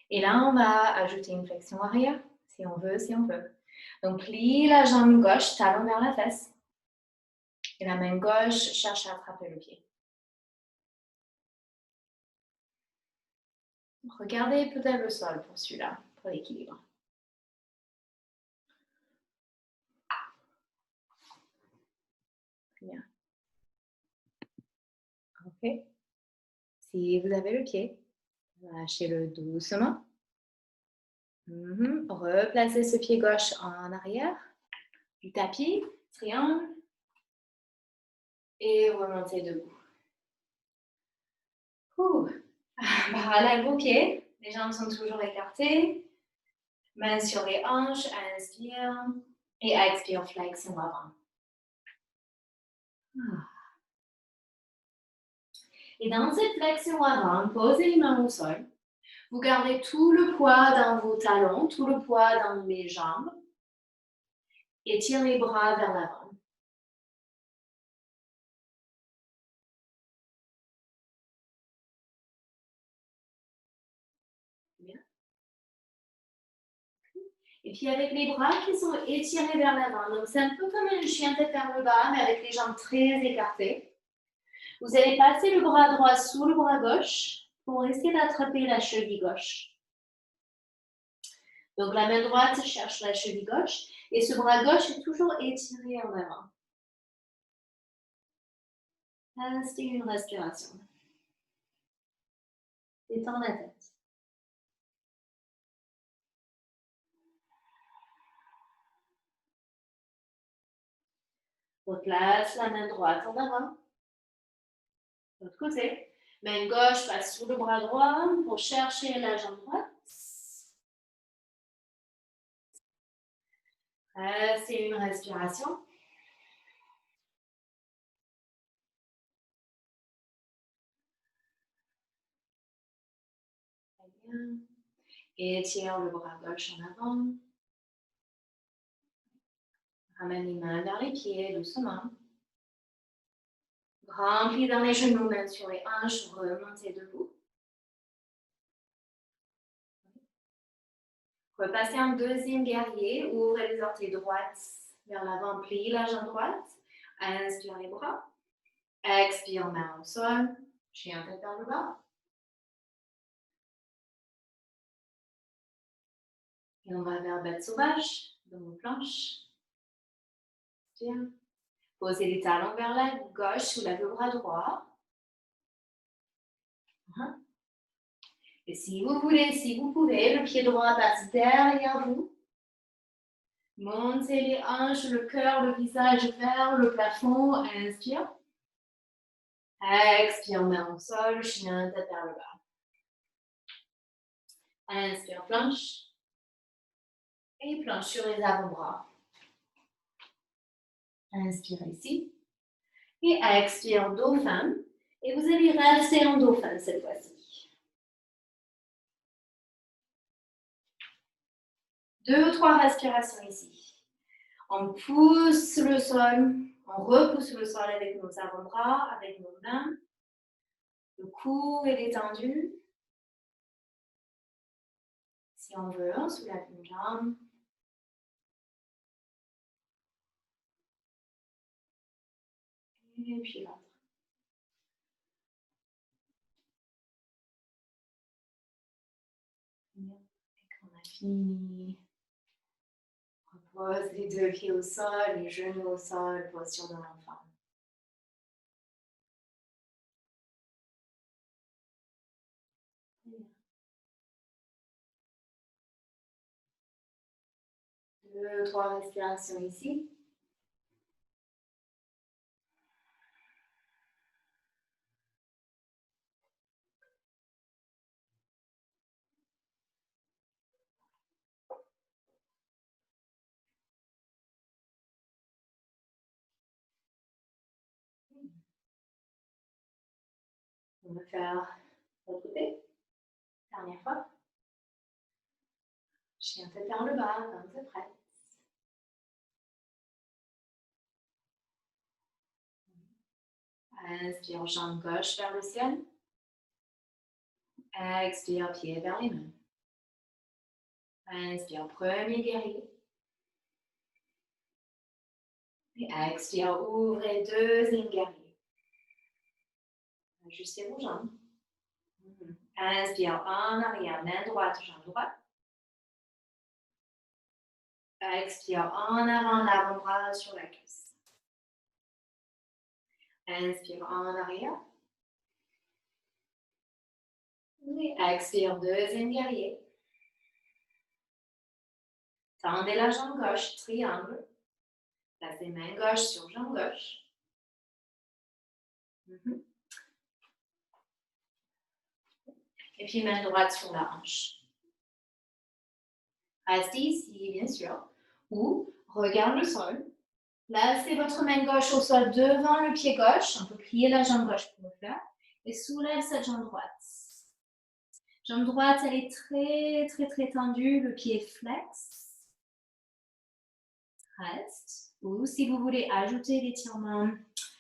Et là, on va ajouter une flexion arrière, si on veut, si on peut. Donc, plie la jambe gauche, talon vers la fesse. Et la main gauche cherche à attraper le pied. Regardez peut-être le sol pour celui-là, pour l'équilibre. Très bien. Ok. Si vous avez le pied, lâchez-le doucement. Replacez ce pied gauche en arrière. Du tapis, triangle. Et remontez debout. Parallèle au pied. Les jambes sont toujours écartées. Main sur les hanches. Inspire. Et expire, flexion avant. Et dans cette flexion avant, posez les mains au sol. Vous gardez tout le poids dans vos talons, tout le poids dans les jambes. Étire les bras vers l'avant. Bien. Et puis avec les bras qui sont étirés vers l'avant. Donc c'est un peu comme un chien tête vers le bas, mais avec les jambes très écartées. Vous allez passer le bras droit sous le bras gauche pour essayer d'attraper la cheville gauche. Donc la main droite cherche la cheville gauche et ce bras gauche est toujours étiré en avant. Restez une respiration. Détends la tête. Replace la main droite en avant. L'autre côté. Main gauche passe sous le bras droit pour chercher la jambe droite. C'est une respiration. Très bien. Et étire le bras gauche en avant. Ramène les mains vers les pieds doucement. Remplis dans les genoux, main sur les hanches, remontez debout. Repassez en deuxième guerrier, ouvrez les orteils droites vers l'avant, pliez la jambe droite. Inspire les bras. Expire, main au sol. Chien tête vers le bas. Et on va vers bête sauvage, dans nos planches. Bien. Posez les talons vers la gauche, soulève le bras droit. Et si vous voulez, si vous pouvez, le pied droit passe derrière vous. Montez les hanches, le cœur, le visage vers le plafond. Inspire. Expire, main au sol, chien tête vers le bas. Inspire, planche. Et planche sur les avant-bras. Inspire ici. Et expire, dauphin. Et vous allez rester en dauphin cette fois-ci. 2 ou 3 respirations ici. On pousse le sol, on repousse le sol avec nos avant-bras, avec nos mains. Le cou est détendu. Si on veut, on soulève une jambe. Et puis l'autre. Et quand on a fini, Pose les deux pieds au sol, les genoux au sol, posture de l'enfant. Deux, trois respirations ici. On va faire l'autre côté. Dernière fois. Chien tête vers le bas, comme c'est prêt. Inspire, jambe gauche vers le ciel. Expire, pied vers les mains. Inspire, premier guerrier. Et expire, ouvrez deuxième guerrier. Ajustez vos jambes. Inspire, en arrière, main droite, jambe droite. Expire, en avant, l'avant-bras sur la cuisse. Inspire, en arrière. Et expire, deuxième guerrier. Tendez la jambe gauche, triangle. Placez main gauche sur jambe gauche. Et puis main droite sur la hanche. Restez ici, bien sûr. Ou regarde le sol. Placez votre main gauche au sol devant le pied gauche. On peut plier la jambe gauche pour le faire. Et soulève cette jambe droite. Jambe droite, elle est très tendue. Le pied flex. Reste. Ou si vous voulez ajouter l'étirement,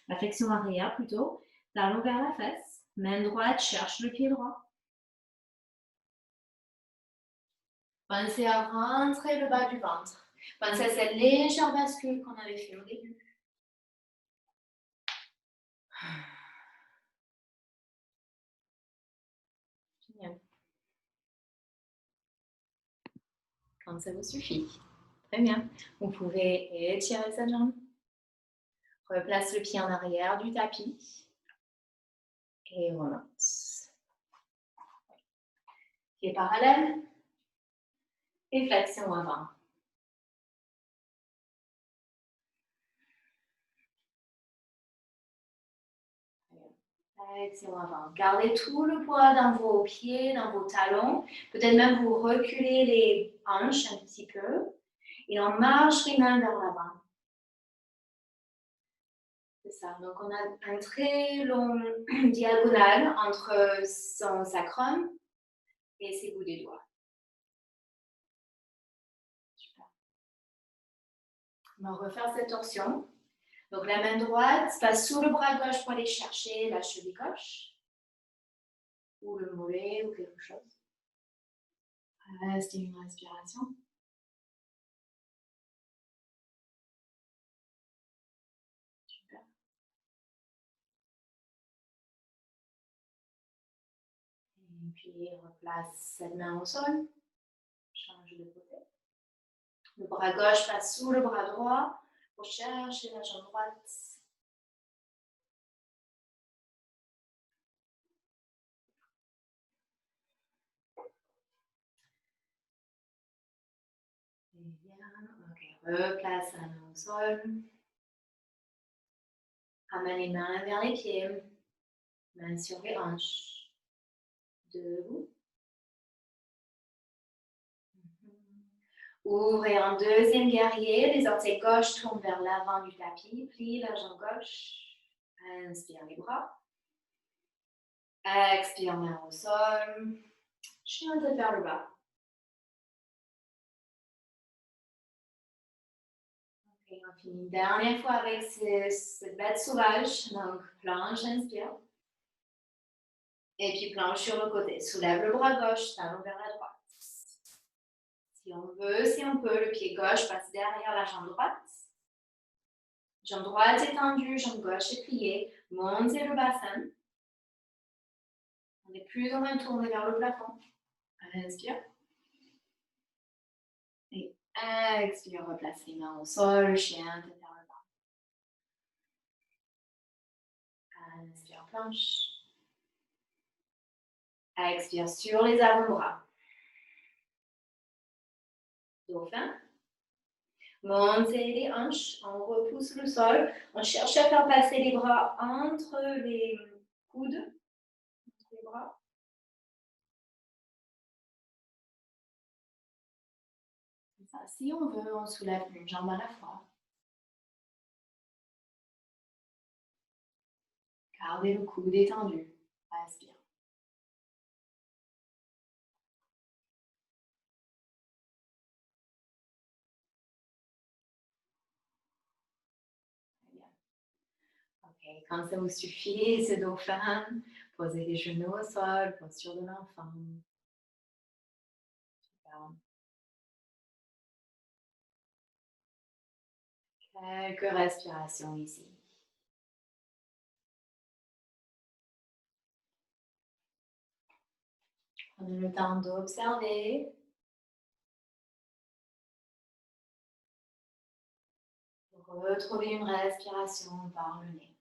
la flexion arrière plutôt, talon vers la fesse. Main droite cherche le pied droit. Pensez à rentrer le bas du ventre. Pensez à cette légère bascule qu'on avait fait au début. Génial. Quand ça vous suffit. Très bien. Vous pouvez étirer cette jambe. Replace le pied en arrière du tapis. Et remonte. Pied parallèle. Et flexion avant. Flexion avant. Gardez tout le poids dans vos pieds, dans vos talons. Peut-être même vous reculez les hanches un petit peu. Et on marche les mains vers l'avant. C'est ça. Donc, on a un très long diagonale entre son sacrum et ses bouts des doigts. Super. On va refaire cette torsion. Donc, la main droite passe sous le bras gauche pour aller chercher la cheville gauche ou le mollet ou quelque chose. Restez une respiration. Super. Et puis, replace cette main au sol. Change de côté. Le bras gauche passe sous le bras droit pour chercher la jambe droite. Bien, ok, replace la main au sol. Ramène les mains vers les pieds, mains sur les hanches. Debout. Ouvrez en deuxième guerrier, les orteils gauche tournent vers l'avant du tapis, plie la jambe gauche. Inspire les bras. Expire main au sol. Chien tête vers le bas. Ok, on finit une dernière fois avec cette bête sauvage. Donc, planche, inspire. Et puis planche sur le côté. Soulève le bras gauche, talon vers la droite. Si on veut, si on peut, le pied gauche passe derrière la jambe droite. Jambe droite est tendue, jambe gauche est pliée. Montez le bassin. On est plus ou moins tourné vers le plafond. Inspire. Et Expire, replace les mains au sol, chien, tête vers le bas. Inspire, planche. Expire sur les avant-bras. Dauphin. Montez les hanches, on repousse le sol. On cherche à faire passer les bras entre les coudes. Entre les bras. Ça, si on veut, on soulève une jambe à la fois. Gardez le coude détendu. Inspire. Okay. Quand ça vous suffit, ce dauphin, posez les genoux au sol, posture de l'enfant. Quelques respirations ici. Prenez le temps d'observer. Retrouvez une respiration par le nez.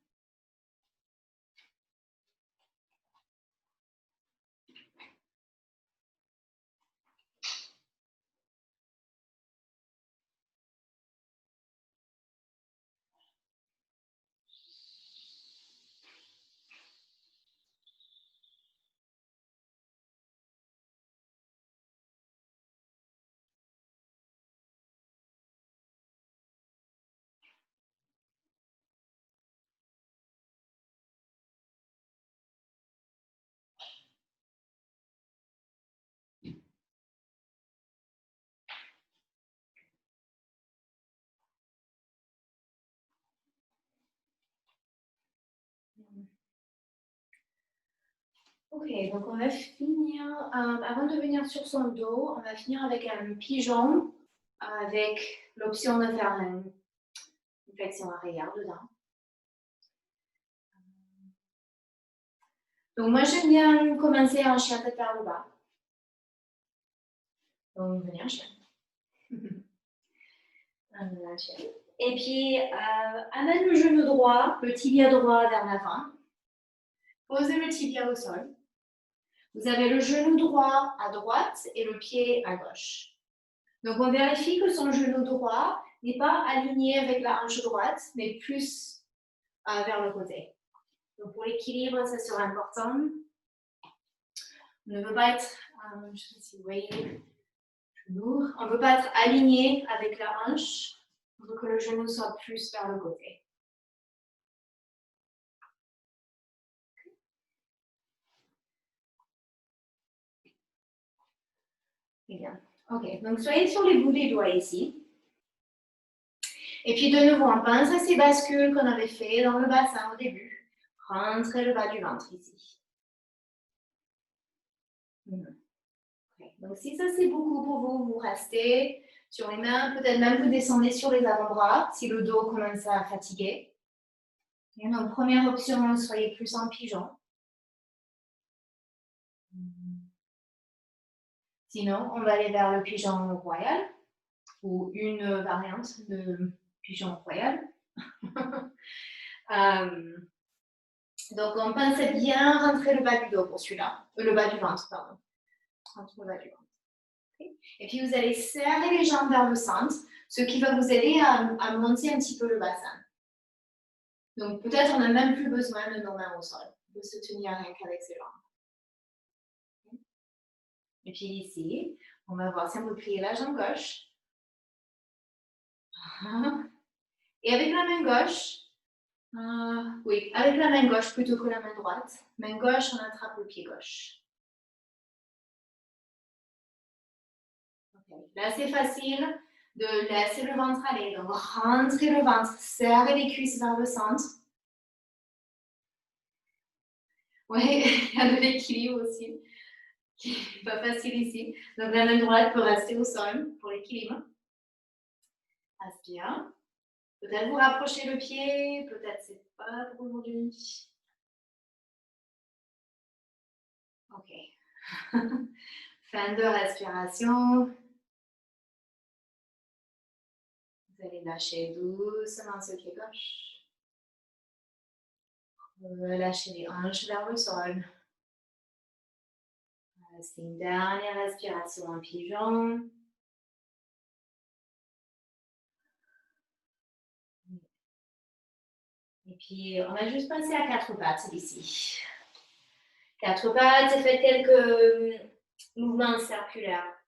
Ok, donc on va finir, avant de venir sur son dos, on va finir avec un pigeon avec l'option de faire une flexion arrière dedans. Donc moi j'aime bien commencer en chien tête vers le bas. Donc venez en chien. Et puis amène le genou droit, le tibia droit vers l'avant. Posez le tibia au sol. Vous avez le genou droit à droite et le pied à gauche. Donc, on vérifie que son genou droit n'est pas aligné avec la hanche droite, mais plus vers le côté. Donc, pour l'équilibre, ça sera important. On ne veut pas être, je ne sais pas si vous voyez, genou. On ne veut pas être aligné avec la hanche. On veut que le genou soit plus vers le côté. Très bien. Ok, donc soyez sur les bouts des doigts ici. Et puis de nouveau, on pense à ces bascules qu'on avait fait dans le bassin au début. Rentrez le bas du ventre ici. Okay. Donc si ça c'est beaucoup pour vous, vous restez sur les mains, peut-être même vous descendez sur les avant-bras si le dos commence à fatiguer. Et donc première option, soyez plus en pigeon. Sinon, on va aller vers le pigeon royal ou une variante de pigeon royal. Donc, on pense à bien rentrer le bas du dos pour celui-là. Le bas du ventre, pardon. Rentre le bas du ventre. Okay. Et puis, vous allez serrer les jambes vers le centre, ce qui va vous aider à monter un petit peu le bassin. Donc, peut-être on n'a même plus besoin de nos mains au sol. On peut se tenir rien qu'avec ses jambes. Okay. Et puis ici, on va voir si on peut plier la jambe gauche. Et avec la main gauche, oui, avec la main gauche plutôt que la main droite. Main gauche, on attrape le pied gauche. Okay. Là, c'est facile de laisser le ventre aller. Donc, rentrez le ventre, serrez les cuisses vers le centre. Oui, il y a de l'équilibre aussi, qui n'est pas facile ici. Donc, la main droite peut rester au sol pour l'équilibre. Inspire. Peut-être vous rapprochez le pied, peut-être c'est pas pour aujourd'hui. Ok. Fin de respiration. Vous allez lâcher doucement ce pied gauche. Relâchez les hanches vers le sol. C'est une dernière respiration en pigeon. Et puis, on va juste passer à quatre pattes ici. Quatre pattes, faites quelques mouvements circulaires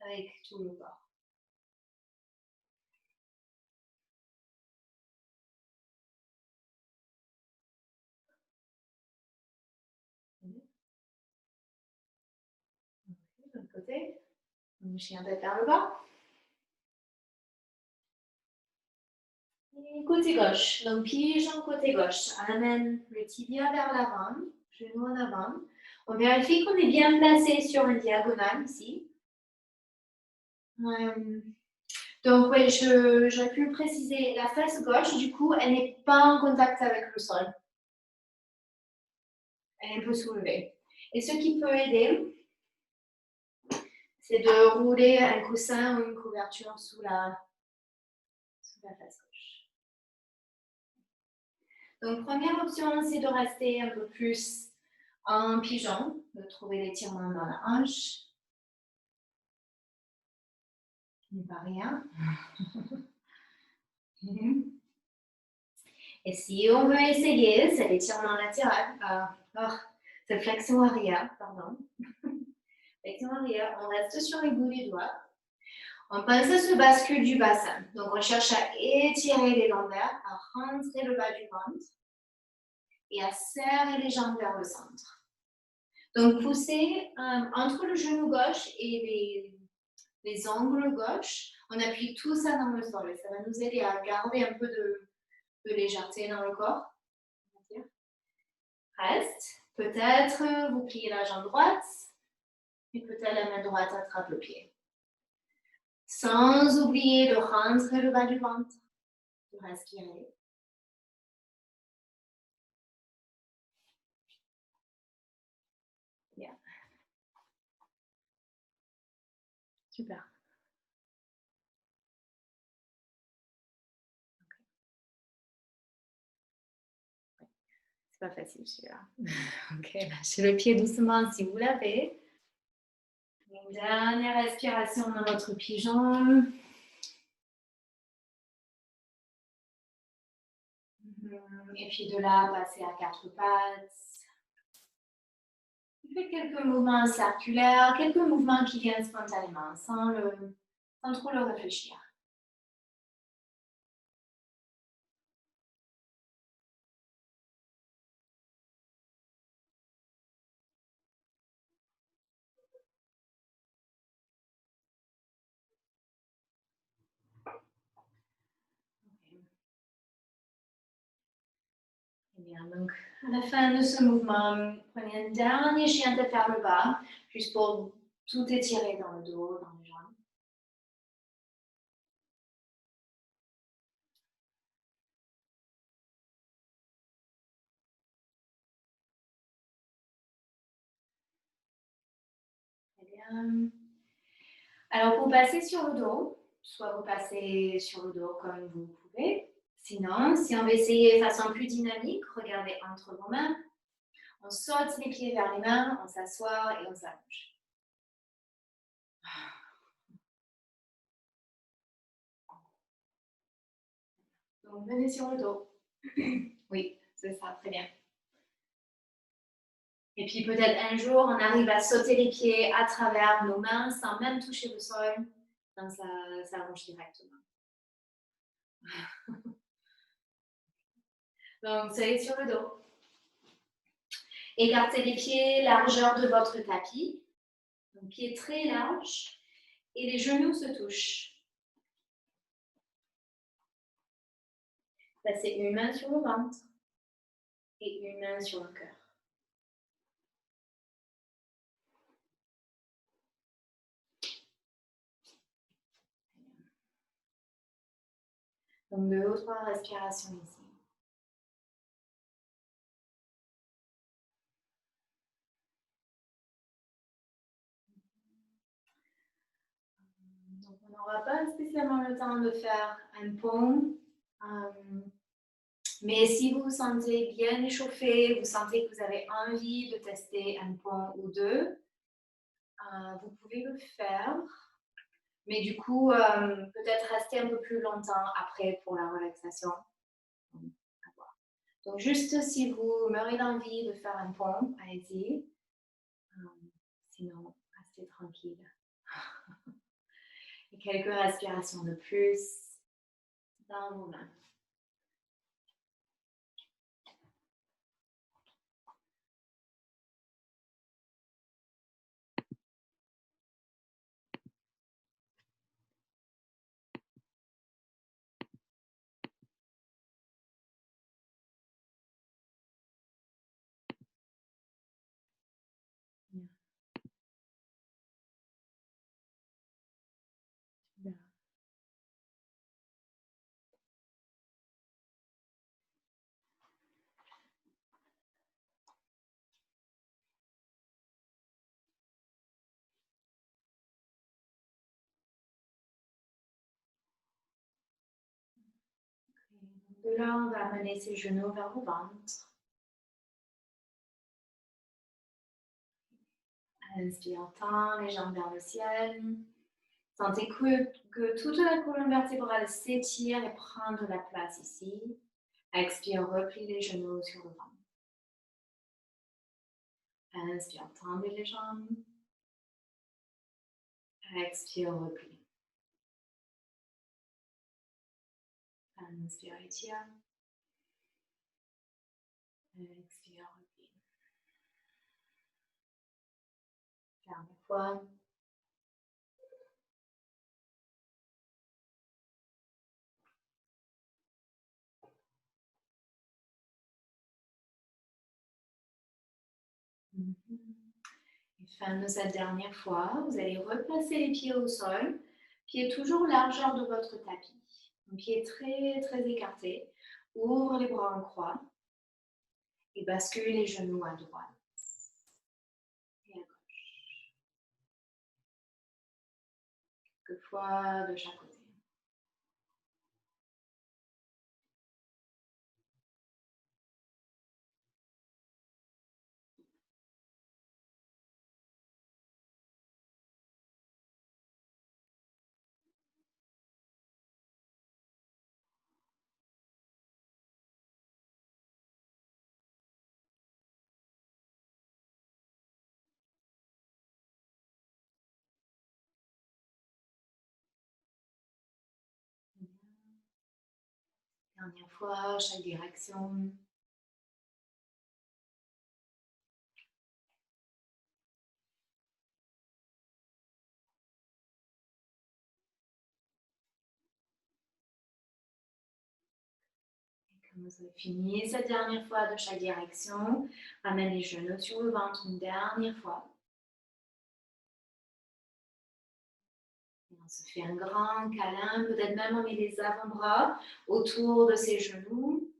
avec tout le corps. De l'autre côté, le chien tête vers le bas. Et côté gauche, donc pigeon côté gauche. On amène le tibia vers l'avant, genou en avant. On vérifie qu'on est bien placé sur une diagonale ici. Donc oui, j'aurais pu le préciser, la fesse gauche, du coup, elle n'est pas en contact avec le sol. Elle est un peu soulevée. Et ce qui peut aider, c'est de rouler un coussin ou une couverture sous la fesse gauche. Donc, première option, c'est de rester un peu plus en pigeon, de trouver l'étirement dans la hanche. Ce n'est pas rien. Et si on veut essayer, c'est l'étirement latéral, c'est flexion arrière, pardon. Flexion arrière, on reste sur les bouts des doigts. On pense à ce bascule du bassin. Donc, on cherche à étirer les lombaires, à rentrer le bas du ventre et à serrer les jambes vers le centre. Donc, poussez entre le genou gauche et les ongles gauche. On appuie tout ça dans le sol. Ça va nous aider à garder un peu de légèreté dans le corps. Reste. Peut-être vous pliez la jambe droite et peut-être la main droite attrape le pied. Sans oublier de rentrer le bas du ventre, de respirer. Bien. Super. Okay. C'est pas facile celui-là. Ok, lâchez le pied doucement si vous l'avez. Une dernière respiration dans votre pigeon. Et puis de là, passer à quatre pattes. Faites quelques mouvements circulaires, quelques mouvements qui viennent spontanément, sans trop le réfléchir. Bien, donc à la fin de ce mouvement, prenez un dernier chien tête vers le bas, juste pour tout étirer dans le dos, dans les jambes. Très bien. Alors pour passer sur le dos, soit vous passez sur le dos comme vous pouvez. Sinon, si on veut essayer de façon plus dynamique, regardez entre vos mains. On saute les pieds vers les mains, on s'assoit et on s'allonge. Donc, venez sur le dos. Oui, c'est ça, très bien. Et puis peut-être un jour, on arrive à sauter les pieds à travers nos mains sans même toucher le sol. Donc, ça allonge directement. Donc, soyez sur le dos. Écartez les pieds, largeur de votre tapis. Donc, pieds très larges. Et les genoux se touchent. Passez une main sur le ventre et une main sur le cœur. Donc, 2 ou 3 respirations ici. Donc, on n'aura pas spécialement seulement le temps de faire un pont. Mais si vous vous sentez bien échauffé, vous sentez que vous avez envie de tester un pont ou deux, vous pouvez le faire. Mais du coup, peut-être rester un peu plus longtemps après pour la relaxation. Donc, juste si vous meurez d'envie de faire un pont, allez-y. Sinon, restez tranquille. Et quelques respirations de plus dans vos mains. Bien. De là, on va amener ses genoux vers le ventre. Inspire, tend les jambes vers le ciel. Sentez que toute la colonne vertébrale s'étire et prend de la place ici. Expire, replie les genoux sur le ventre. Inspire, tendez les jambes. Expire, replie. Inspire, étire. Expire, replie. Dernière fois. Et fin de cette dernière fois, vous allez replacer les pieds au sol, pieds toujours largeur de votre tapis. Pieds très très écartés. Ouvre les bras en croix et bascule les genoux à droite et à gauche. Quelques fois de chaque côté. Dernière fois, chaque direction. Et quand vous avez fini cette dernière fois de chaque direction, ramène les genoux sur le ventre une dernière fois. Et on se fait un grand câlin, peut-être même on met les avant-bras autour de ses genoux.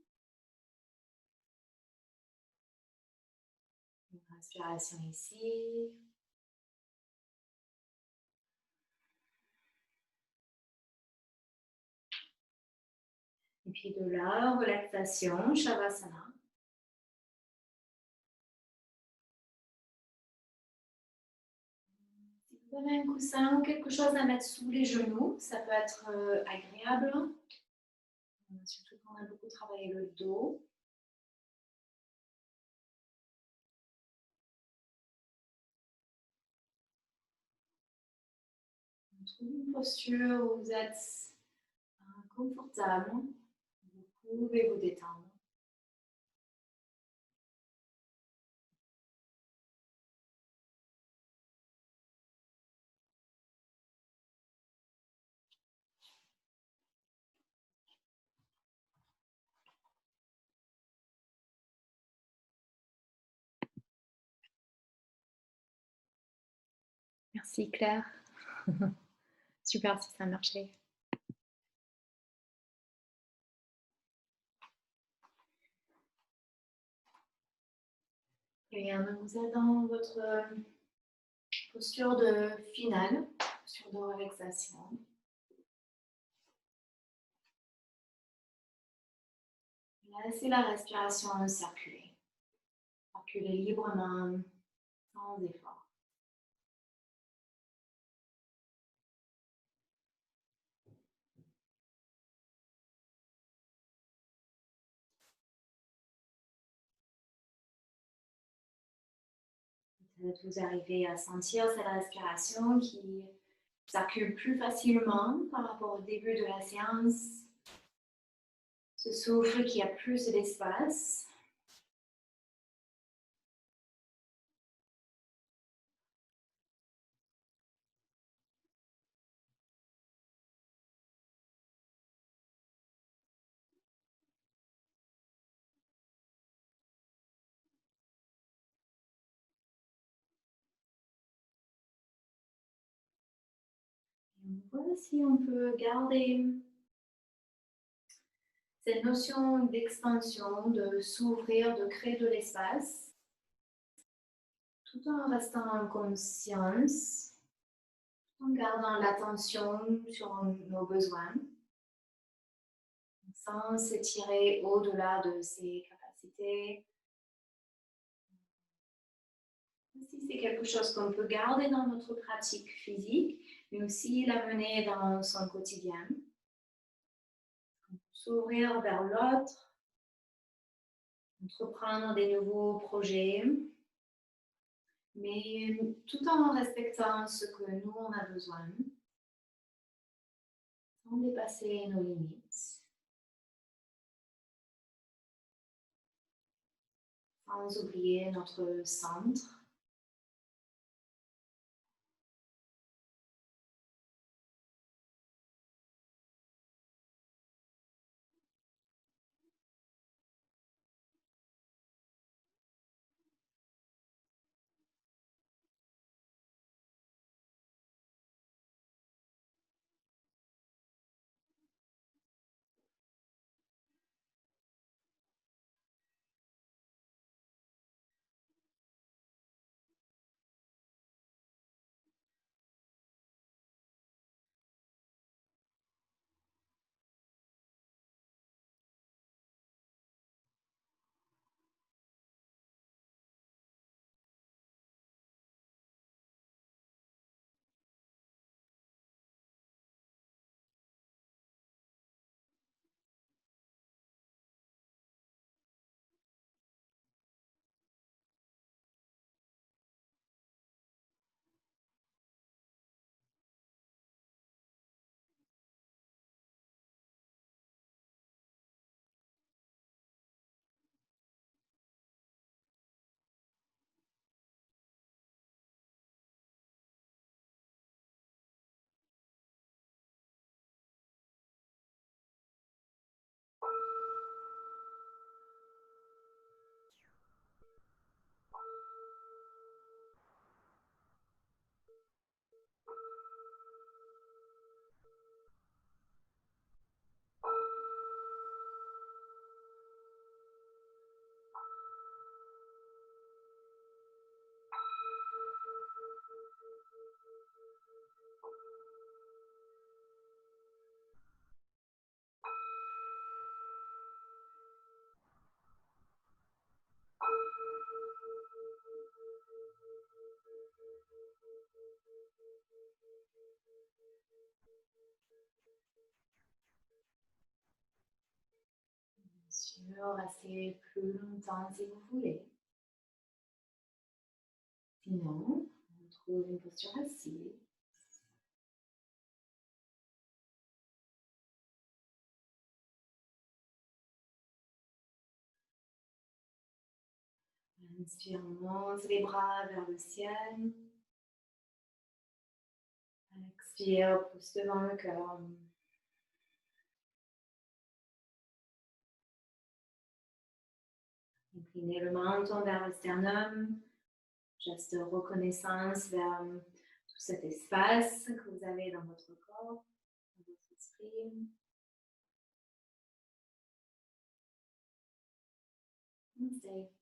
Une respiration ici. Et puis de là, relaxation, Shavasana. Si vous avez un coussin ou quelque chose à mettre sous les genoux, ça peut être agréable. Surtout quand on a beaucoup travaillé le dos. Trouvez une posture où vous êtes confortable. Vous pouvez vous détendre. Merci Claire. Super si ça marchait. Et vous êtes dans votre posture de finale, posture de relaxation. Laissez la respiration circuler. Circuler librement, sans effort. Peut-être vous arrivez à sentir cette respiration qui circule plus facilement par rapport au début de la séance. Ce souffle qui a plus d'espace. On voit si on peut garder cette notion d'expansion, de s'ouvrir, de créer de l'espace, tout en restant en conscience, en gardant l'attention sur nos besoins, sans s'étirer au-delà de ses capacités. Si c'est quelque chose qu'on peut garder dans notre pratique physique, mais aussi l'amener dans son quotidien. S'ouvrir vers l'autre, entreprendre des nouveaux projets, mais tout en respectant ce que nous on a besoin, sans dépasser nos limites, sans oublier notre centre. Bien sûr, restez plus longtemps si vous voulez. Sinon, on trouve une posture assise. Inspire, on monte les bras vers le ciel. Expire, pousse devant le cœur. Inclinez le menton vers le sternum. Geste de reconnaissance vers tout cet espace que vous avez dans votre corps, dans votre esprit. Namaste.